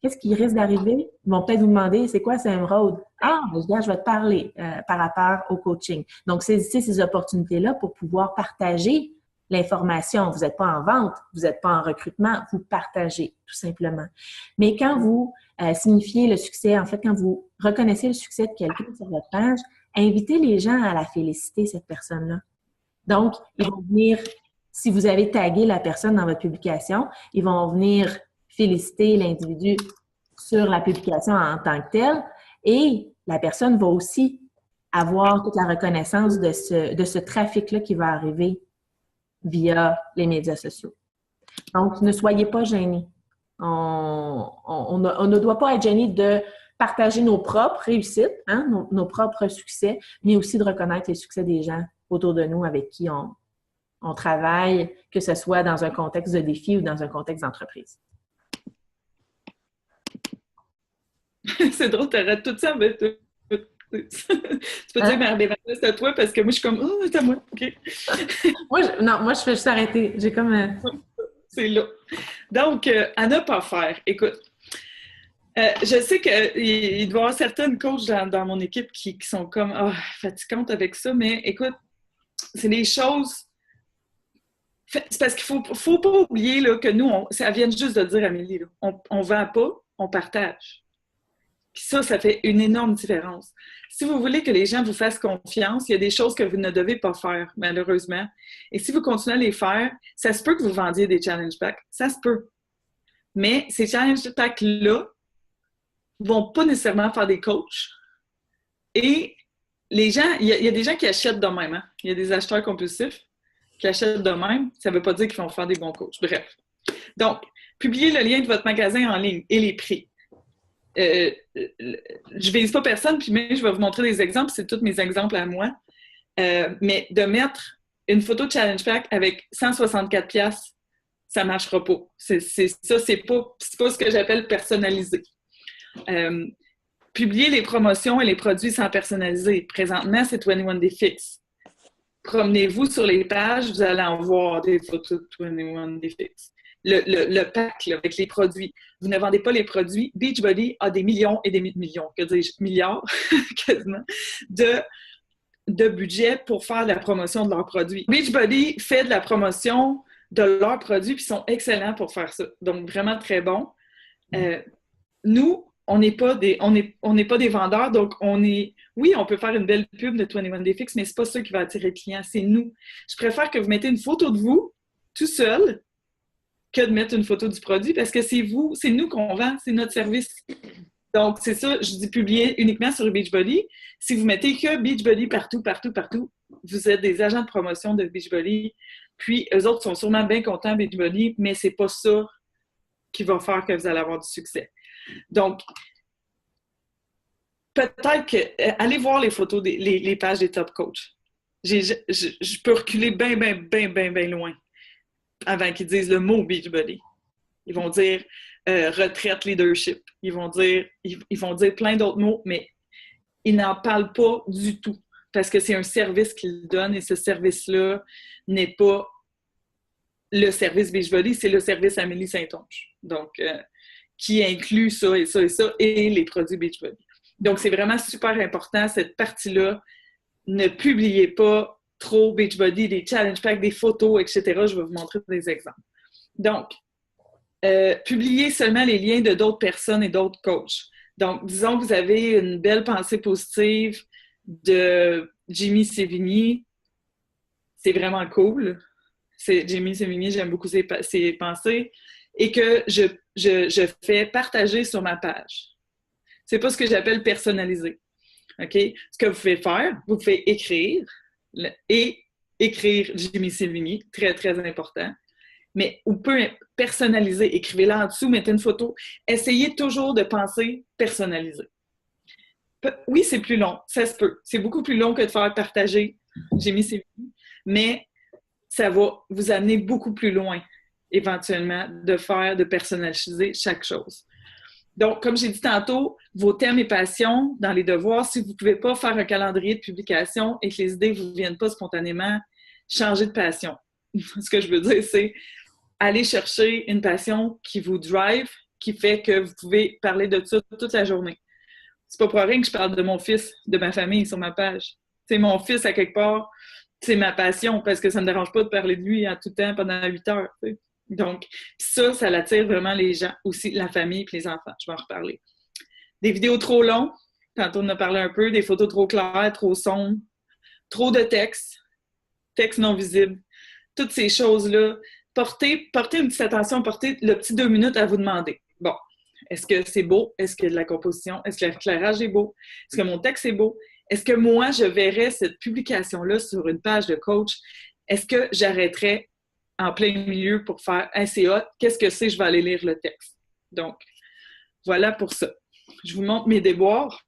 Qu'est-ce qui risque d'arriver? Ils vont peut-être vous demander, c'est quoi, c'est Emerald? Ah, je vais te parler par rapport au coaching. Donc, saisissez ces opportunités-là pour pouvoir partager l'information. Vous n'êtes pas en vente, vous n'êtes pas en recrutement, vous partagez, tout simplement. Mais quand vous signifiez le succès, en fait, quand vous reconnaissez le succès de quelqu'un sur votre page, invitez les gens à la féliciter, cette personne-là. Donc, ils vont venir, si vous avez tagué la personne dans votre publication, ils vont venir féliciter l'individu sur la publication en tant que telle et la personne va aussi avoir toute la reconnaissance de ce trafic-là qui va arriver via les médias sociaux. Donc, ne soyez pas gênés. On ne doit pas être gêné de partager nos propres réussites, hein, nos propres succès, mais aussi de reconnaître les succès des gens autour de nous avec qui on travaille, que ce soit dans un contexte de défi ou dans un contexte d'entreprise. C'est drôle, t'arrêtes tout ça, mais tu peux dire, mais c'est à toi, parce que moi, je suis comme, oh, c'est à moi, OK. moi, je fais juste arrêter. J'ai comme... C'est là. Donc, à ne pas faire. Écoute, je sais qu'il doit y avoir certaines coachs dans mon équipe qui sont comme, fatigantes avec ça, mais écoute, c'est des choses... C'est parce qu'il faut pas oublier là, que nous, ça vient juste de dire, Amélie, là, on vend pas, on partage. Puis ça fait une énorme différence. Si vous voulez que les gens vous fassent confiance, il y a des choses que vous ne devez pas faire, malheureusement. Et si vous continuez à les faire, ça se peut que vous vendiez des challenge packs. Ça se peut. Mais ces challenge packs-là vont pas nécessairement faire des coachs. Et les gens, il y a des gens qui achètent de même. Hein? Il y a des acheteurs compulsifs qui achètent de même. Ça ne veut pas dire qu'ils vont faire des bons coachs. Bref. Donc, publiez le lien de votre magasin en ligne et les prix. Je vise pas personne, puis mais je vais vous montrer des exemples, c'est tous mes exemples à moi. Mais de mettre une photo de Challenge Pack avec 164$, ça marchera pas. C'est pas ce que j'appelle personnalisé. Publier les promotions et les produits sans personnaliser. Présentement, c'est 21 Day Fix. Promenez-vous sur les pages, vous allez en voir des photos de 21 Day Fix. Le pack là, avec les produits. Vous ne vendez pas les produits. Beachbody a des millions et des millions, que dis-je, milliards, quasiment, de budget pour faire de la promotion de leurs produits. Beachbody fait de la promotion de leurs produits, puis ils sont excellents pour faire ça. Donc, vraiment très bon. Nous, on n'est pas des vendeurs, donc oui, on peut faire une belle pub de 21 Day Fix, mais c'est pas ça qui va attirer le client, c'est nous. Je préfère que vous mettez une photo de vous, tout seul, que de mettre une photo du produit, parce que c'est nous qu'on vend, c'est notre service. Donc, c'est ça, je dis publier uniquement sur Beachbody. Si vous mettez que Beachbody partout, vous êtes des agents de promotion de Beachbody, puis eux autres sont sûrement bien contents de Beachbody, mais c'est pas ça qui va faire que vous allez avoir du succès. Donc, peut-être que, allez voir les photos, les pages des top coachs. Je peux reculer bien loin avant qu'ils disent le mot Beachbody. Ils vont dire retraite leadership. Ils vont dire plein d'autres mots, mais ils n'en parlent pas du tout parce que c'est un service qu'ils donnent et ce service-là n'est pas le service Beachbody, c'est le service Amélie Saint-Onge. Donc, qui inclut ça et ça et ça et les produits Beachbody. Donc, c'est vraiment super important, cette partie-là. Ne publiez pas trop Beachbody, des challenge packs, des photos, etc. Je vais vous montrer des exemples. Donc, publiez seulement les liens de d'autres personnes et d'autres coachs. Donc, disons que vous avez une belle pensée positive de Jimmy Sévigny. C'est vraiment cool. Jimmy Sévigny, j'aime beaucoup ses pensées. Et que je fais partager sur ma page. C'est pas ce que j'appelle personnaliser. OK? Ce que vous pouvez faire, vous pouvez écrire et écrire Jimmy Sévigny, très, très important. Mais vous pouvez personnaliser, écrivez-la en dessous, mettez une photo. Essayez toujours de penser personnalisé. Oui, c'est plus long, ça se peut. C'est beaucoup plus long que de faire partager Jimmy Sévigny, mais ça va vous amener beaucoup plus loin, éventuellement, de personnaliser chaque chose. Donc, comme j'ai dit tantôt, vos thèmes et passions dans les devoirs, si vous ne pouvez pas faire un calendrier de publication et que les idées ne vous viennent pas spontanément, changez de passion. Ce que je veux dire, c'est aller chercher une passion qui vous drive, qui fait que vous pouvez parler de ça toute la journée. C'est pas pour rien que je parle de mon fils, de ma famille sur ma page. C'est mon fils, à quelque part, c'est ma passion, parce que ça ne me dérange pas de parler de lui en tout temps pendant 8 heures. T'sais. Donc, ça l'attire vraiment les gens, aussi la famille et les enfants. Je vais en reparler. Des vidéos trop longues, tantôt on en a parlé un peu, des photos trop claires, trop sombres, trop de texte non visible, toutes ces choses-là. Portez une petite attention, portez le petit 2 minutes à vous demander. Bon, est-ce que c'est beau? Est-ce que la composition? Est-ce que l'éclairage est beau? Est-ce que mon texte est beau? Est-ce que moi, je verrais cette publication-là sur une page de coach? Est-ce que j'arrêterais en plein milieu pour faire « Hey, c'est hot, qu'est-ce que c'est? Je vais aller lire le texte. » Donc, voilà pour ça. Je vous montre mes déboires.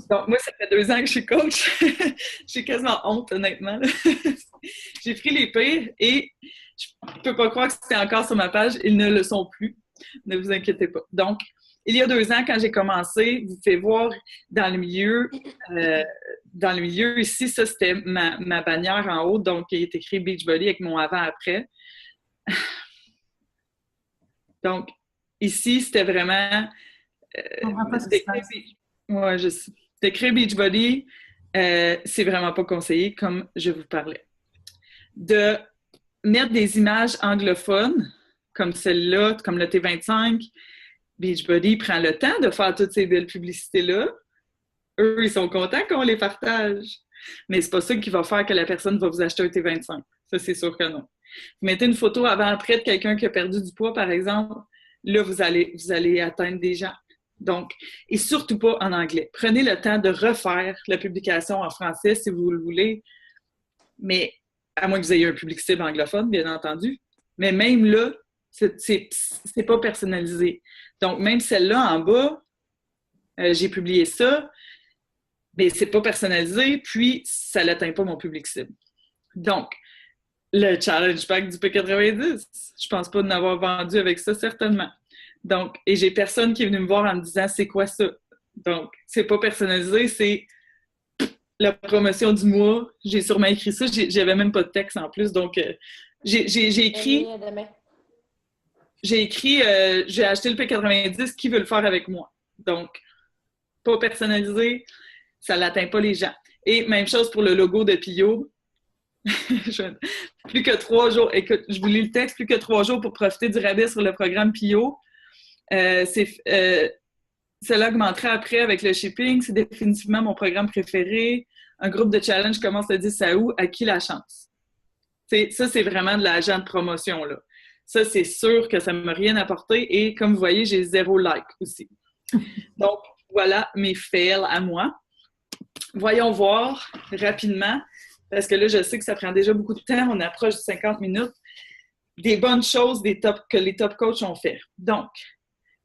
Donc, moi, ça fait 2 ans que je suis coach. J'ai quasiment honte, honnêtement. J'ai pris les pires et je ne peux pas croire que c'était encore sur ma page. Ils ne le sont plus. Ne vous inquiétez pas. Donc, il y a 2 ans, quand j'ai commencé, vous pouvez voir dans le milieu ici, ça, c'était ma bannière en haut. Donc, il est écrit Beachbody avec mon avant-après. Donc, ici, c'était vraiment... Ouais, je sais. D'écrire Beachbody, c'est vraiment pas conseillé, comme je vous parlais. De mettre des images anglophones, comme celle-là, comme le T25, Beachbody prend le temps de faire toutes ces belles publicités-là. Eux, ils sont contents qu'on les partage. Mais c'est pas ça qui va faire que la personne va vous acheter un T25. Ça, c'est sûr que non. Vous mettez une photo avant-après de quelqu'un qui a perdu du poids, par exemple, là, vous allez atteindre des gens. Donc, et surtout pas en anglais. Prenez le temps de refaire la publication en français si vous le voulez, mais à moins que vous ayez un public cible anglophone, bien entendu. Mais même là, c'est pas personnalisé. Donc, même celle-là en bas, j'ai publié ça, mais c'est pas personnalisé, puis ça n'atteint pas mon public cible. Donc, le challenge pack du P90, je pense pas de n'avoir vendu avec ça, certainement. Donc, et j'ai personne qui est venu me voir en me disant c'est quoi ça. Donc, c'est pas personnalisé, c'est la promotion du mois. J'ai sûrement écrit ça, j'avais même pas de texte en plus. Donc, j'ai écrit. J'ai acheté le P90, qui veut le faire avec moi? Donc, pas personnalisé, ça l'atteint pas les gens. Et même chose pour le logo de Pio. Plus que 3 jours. Écoute, je vous lis le texte, plus que 3 jours pour profiter du rabais sur le programme Pio. Cela augmentera après avec le shipping. C'est définitivement mon programme préféré. Un groupe de challenge commence le 10 août. À qui la chance? Ça, c'est vraiment de l'agent de promotion, là. Ça, c'est sûr que ça ne m'a rien apporté. Et comme vous voyez, j'ai 0 like aussi. Donc, voilà mes fails à moi. Voyons voir rapidement, parce que là, je sais que ça prend déjà beaucoup de temps. On approche de 50 minutes. Des bonnes choses que les top coachs ont fait. Donc,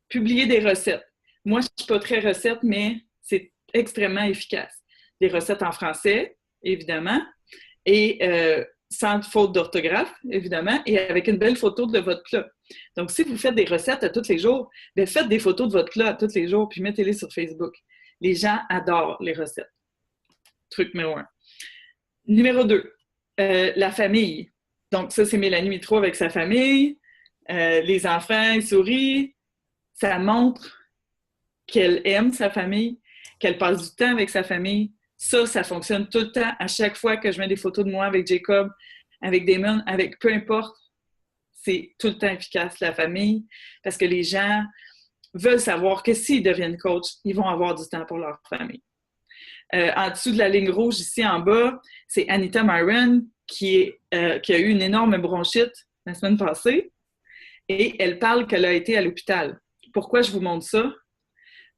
publier des recettes. Moi, je ne suis pas très recette, mais c'est extrêmement efficace. Des recettes en français, évidemment, et sans faute d'orthographe, évidemment, et avec une belle photo de votre plat. Donc, si vous faites des recettes à tous les jours, bien, faites des photos de votre plat à tous les jours, puis mettez-les sur Facebook. Les gens adorent les recettes. Truc numéro 1. Numéro 2, la famille. Donc, ça, c'est Mélanie Mitro avec sa famille. Les enfants, ils sourient. Ça montre qu'elle aime sa famille, qu'elle passe du temps avec sa famille. Ça fonctionne tout le temps. À chaque fois que je mets des photos de moi avec Jacob, avec Damon, avec peu importe, c'est tout le temps efficace, la famille, parce que les gens veulent savoir que s'ils deviennent coach, ils vont avoir du temps pour leur famille. En dessous de la ligne rouge, ici en bas, c'est Anita Myron qui a eu une énorme bronchite la semaine passée et elle parle qu'elle a été à l'hôpital. Pourquoi je vous montre ça?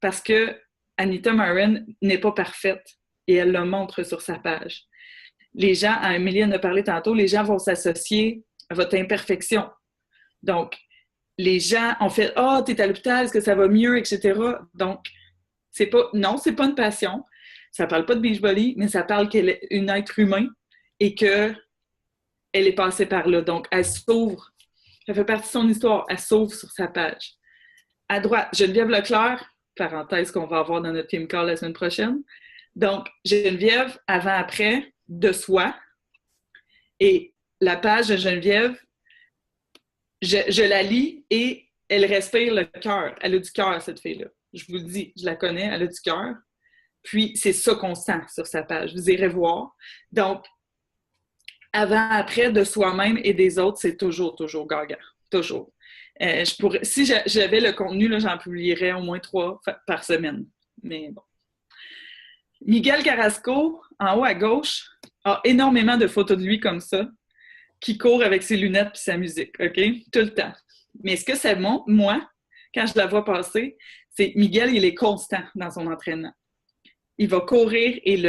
Parce qu'elle Anita Moran n'est pas parfaite et elle le montre sur sa page. Les gens, Amélie en a parlé tantôt, les gens vont s'associer à votre imperfection. Donc, les gens ont fait « Ah, t'es à l'hôpital, est-ce que ça va mieux? » etc. Donc, c'est pas une passion. Ça parle pas de Beachbody, mais ça parle qu'elle est un être humain et qu'elle est passée par là. Donc, elle s'ouvre. Ça fait partie de son histoire. Elle s'ouvre sur sa page. À droite, Geneviève Leclerc, parenthèse qu'on va avoir dans notre team call la semaine prochaine. Donc, Geneviève, avant-après, de soi. Et la page de Geneviève, je la lis et elle respire le cœur. Elle a du cœur, cette fille-là. Je vous le dis, je la connais, elle a du cœur. Puis, c'est ça qu'on sent sur sa page. Vous irez voir. Donc, avant-après, de soi-même et des autres, c'est toujours gagnant. Toujours. Si j'avais le contenu, là, j'en publierais au moins 3 par semaine. Mais bon. Miguel Carrasco, en haut à gauche, a énormément de photos de lui comme ça, qui court avec ses lunettes et sa musique, OK? Tout le temps. Mais ce que ça montre, moi, quand je la vois passer, c'est Miguel, il est constant dans son entraînement. Il va courir et il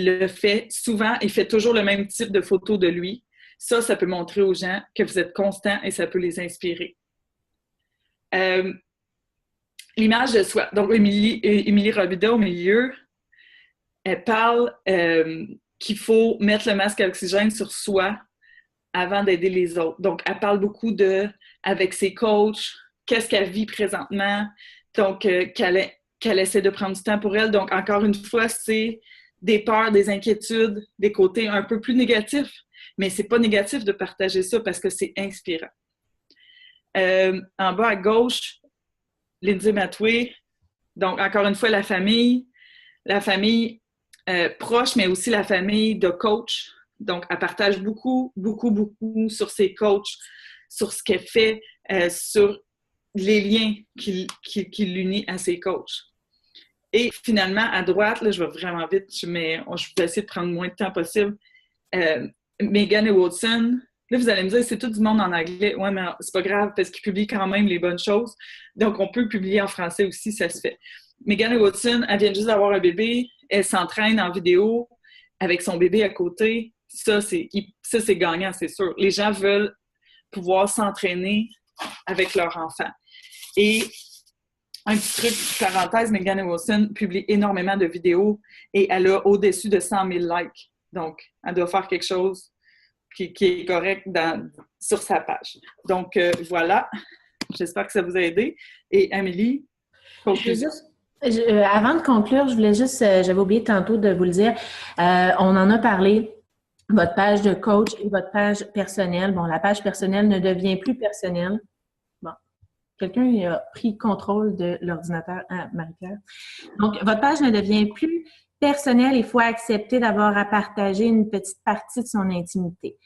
le fait souvent, il fait toujours le même type de photos de lui. Ça peut montrer aux gens que vous êtes constant et ça peut les inspirer. L'image de soi. Donc, Émilie Robida, au milieu, elle parle qu'il faut mettre le masque à oxygène sur soi avant d'aider les autres. Donc, elle parle beaucoup avec ses coachs, qu'est-ce qu'elle vit présentement, donc qu'elle essaie de prendre du temps pour elle. Donc, encore une fois, c'est des peurs, des inquiétudes, des côtés un peu plus négatifs. Mais c'est pas négatif de partager ça parce que c'est inspirant. En bas à gauche, Lindsay Matoué. Donc, encore une fois, la famille proche, mais aussi la famille de coach. Donc, elle partage beaucoup sur ses coachs, sur ce qu'elle fait, sur les liens qui l'unissent à ses coachs. Et finalement, à droite, là, je vais vraiment vite, mais je vais essayer de prendre moins de temps possible. Megan et Watson. Là, vous allez me dire, c'est tout du monde en anglais. Ouais, mais c'est pas grave parce qu'ils publient quand même les bonnes choses. Donc, on peut publier en français aussi, ça se fait. Megan et Watson, elle vient juste d'avoir un bébé. Elle s'entraîne en vidéo avec son bébé à côté. Ça, c'est gagnant, c'est sûr. Les gens veulent pouvoir s'entraîner avec leur enfant. Et un petit truc, parenthèse, Megan et Watson publie énormément de vidéos et elle a au-dessus de 100 000 likes. Donc, elle doit faire quelque chose qui est correct sur sa page. Donc, voilà. J'espère que ça vous a aidé. Et Amélie, conclusion. Avant de conclure, je voulais juste, j'avais oublié tantôt de vous le dire, on en a parlé, votre page de coach et votre page personnelle. Bon, la page personnelle ne devient plus personnelle. Bon, quelqu'un a pris contrôle de l'ordinateur à Marie-Claire. Donc, votre page ne devient plus personnel, il faut accepter d'avoir à partager une petite partie de son intimité.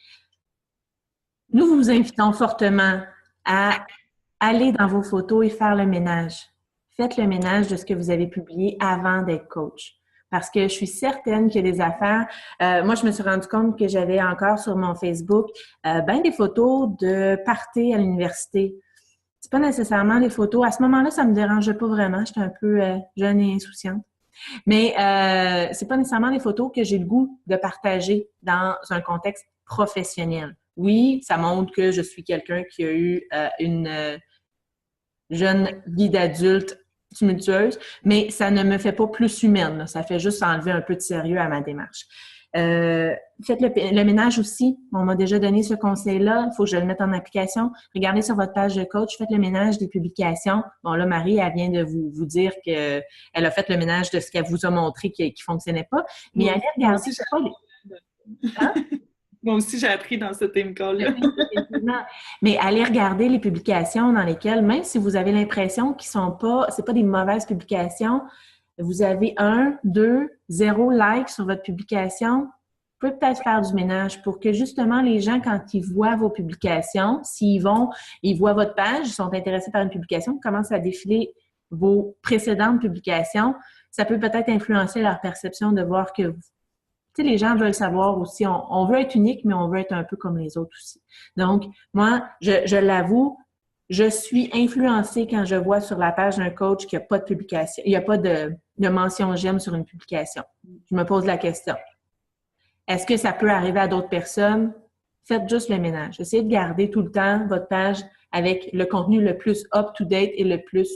Nous vous invitons fortement à aller dans vos photos et faire le ménage. Faites le ménage de ce que vous avez publié avant d'être coach. Parce que je suis certaine qu'il y a des affaires. Moi, je me suis rendu compte que j'avais encore sur mon Facebook des photos de parties à l'université. C'est pas nécessairement des photos. À ce moment-là, ça me dérangeait pas vraiment. J'étais un peu jeune et insouciante. Mais c'est pas nécessairement des photos que j'ai le goût de partager dans un contexte professionnel. Oui, ça montre que je suis quelqu'un qui a eu une jeune vie d'adulte tumultueuse, mais ça ne me fait pas plus humaine. Là. Ça fait juste enlever un peu de sérieux à ma démarche. Faites le ménage aussi. On m'a déjà donné ce conseil-là. Il faut que je le mette en application. Regardez sur votre page de coach, faites le ménage des publications. Bon, là, Marie, elle vient de vous dire qu'elle a fait le ménage de ce qu'elle vous a montré qui ne fonctionnait pas. Mais allez regarder. Moi aussi, j'ai appris dans ce team call-là. Mais allez regarder les publications dans lesquelles, même si vous avez l'impression qu'ils sont pas, c'est pas des mauvaises publications, vous avez 1, 2, 0 like sur votre publication, vous pouvez peut-être faire du ménage pour que justement les gens, quand ils voient vos publications, ils voient votre page, ils sont intéressés par une publication, commencent à défiler vos précédentes publications, ça peut peut-être influencer leur perception de voir que tu sais, les gens veulent savoir aussi, on veut être unique, mais on veut être un peu comme les autres aussi. Donc, moi, je l'avoue, je suis influencée quand je vois sur la page d'un coach qu'il n'y a pas de publication, il n'y a pas de mention j'aime sur une publication. Je me pose la question. Est-ce que ça peut arriver à d'autres personnes? Faites juste le ménage. Essayez de garder tout le temps votre page avec le contenu le plus up-to-date et le plus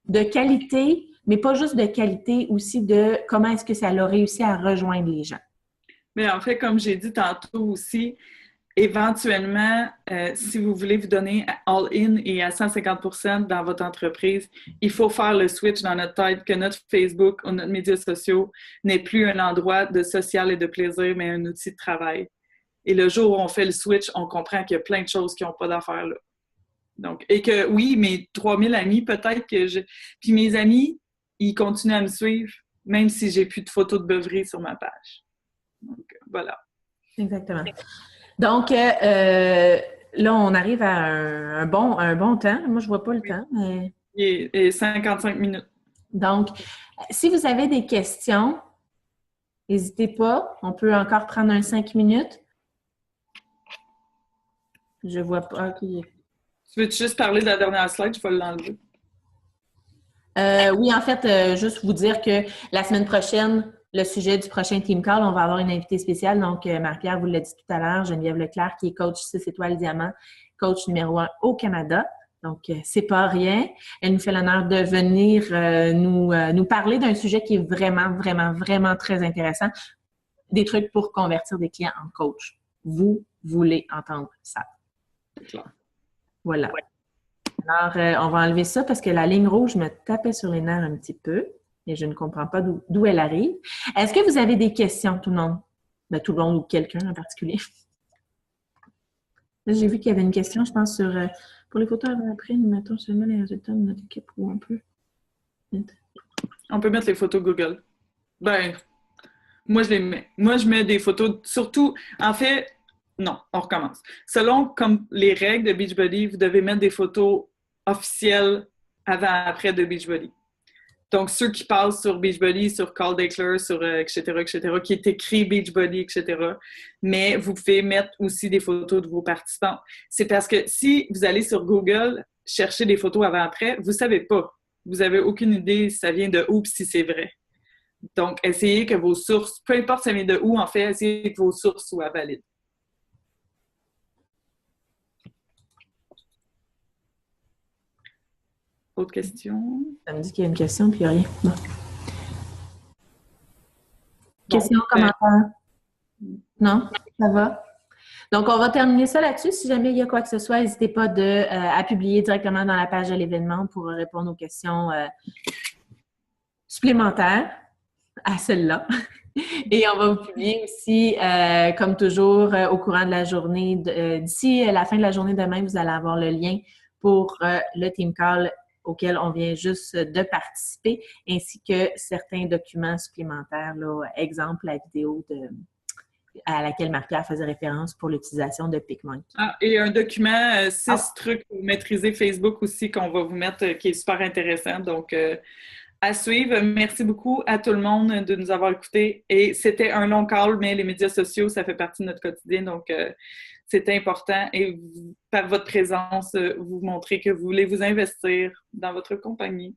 de qualité, mais pas juste de qualité, aussi de comment est-ce que ça a réussi à rejoindre les gens. Mais en fait, comme j'ai dit tantôt aussi, éventuellement, si vous voulez vous donner all-in et à 150% dans votre entreprise, il faut faire le switch dans notre tête que notre Facebook ou notre médias sociaux n'est plus un endroit de social et de plaisir, mais un outil de travail. Et le jour où on fait le switch, on comprend qu'il y a plein de choses qui n'ont pas d'affaires là. Donc, et que oui, mes 3000 amis, peut-être que je... Puis mes amis, ils continuent à me suivre, même si j'ai plus de photos de beuverie sur ma page. Donc, voilà. Exactement. Donc, là, on arrive à un bon temps. Moi, je ne vois pas le temps, mais... Et 55 minutes. Donc, si vous avez des questions, n'hésitez pas. On peut encore prendre un 5 minutes. Je vois pas. Okay. Tu veux juste parler de la dernière slide? Je vais l'enlever. Oui, en fait, juste vous dire que la semaine prochaine, le sujet du prochain Team Call, on va avoir une invitée spéciale. Donc, Marie-Pierre vous l'a dit tout à l'heure, Geneviève Leclerc, qui est coach 6 étoiles diamant, coach numéro 1 au Canada. Donc, c'est pas rien. Elle nous fait l'honneur de venir nous parler d'un sujet qui est vraiment, vraiment, vraiment très intéressant. Des trucs pour convertir des clients en coach. Vous voulez entendre ça. C'est clair. Voilà. Alors, on va enlever ça parce que la ligne rouge me tapait sur les nerfs un petit peu et je ne comprends pas d'où elle arrive. Est-ce que vous avez des questions, tout le monde? Ben, tout le monde ou quelqu'un en particulier. Là, j'ai vu qu'il y avait une question, je pense, sur pour les photos avant après, nous mettons seulement les résultats de notre équipe ou on peut mettre... On peut mettre les photos Google. Ben, moi, je les mets. Moi, je mets des photos, surtout, en fait, non, on recommence. Selon comme les règles de Beachbody, vous devez mettre des photos officielles avant-après de Beachbody. Donc, ceux qui passent sur Beachbody, sur Call Declare, sur etc., qui est écrit Beachbody, etc. Mais vous pouvez mettre aussi des photos de vos participants. C'est parce que si vous allez sur Google chercher des photos avant-après, vous ne savez pas. Vous n'avez aucune idée si ça vient de où et si c'est vrai. Donc, essayez que vos sources, peu importe ça vient de où, en fait, essayez que vos sources soient valides. Autre question? Ça me dit qu'il y a une question, puis il n'y a rien. Bon. Question, commentaire? Non? Ça va? Donc, on va terminer ça là-dessus. Si jamais il y a quoi que ce soit, n'hésitez pas à publier directement dans la page de l'événement pour répondre aux questions supplémentaires à celle-là. Et on va vous publier aussi, comme toujours, au courant de la journée. D'ici la fin de la journée demain, vous allez avoir le lien pour le Team Call auquel on vient juste de participer, ainsi que certains documents supplémentaires, là, exemple la vidéo à laquelle Marie-Pierre faisait référence pour l'utilisation de PicMonkey. Ah, et un document, 6 trucs pour maîtriser Facebook aussi qu'on va vous mettre, qui est super intéressant. Donc, à suivre. Merci beaucoup à tout le monde de nous avoir écoutés. Et c'était un long call, mais les médias sociaux, ça fait partie de notre quotidien. Donc, c'est important. Et par votre présence, vous montrez que vous voulez vous investir dans votre compagnie.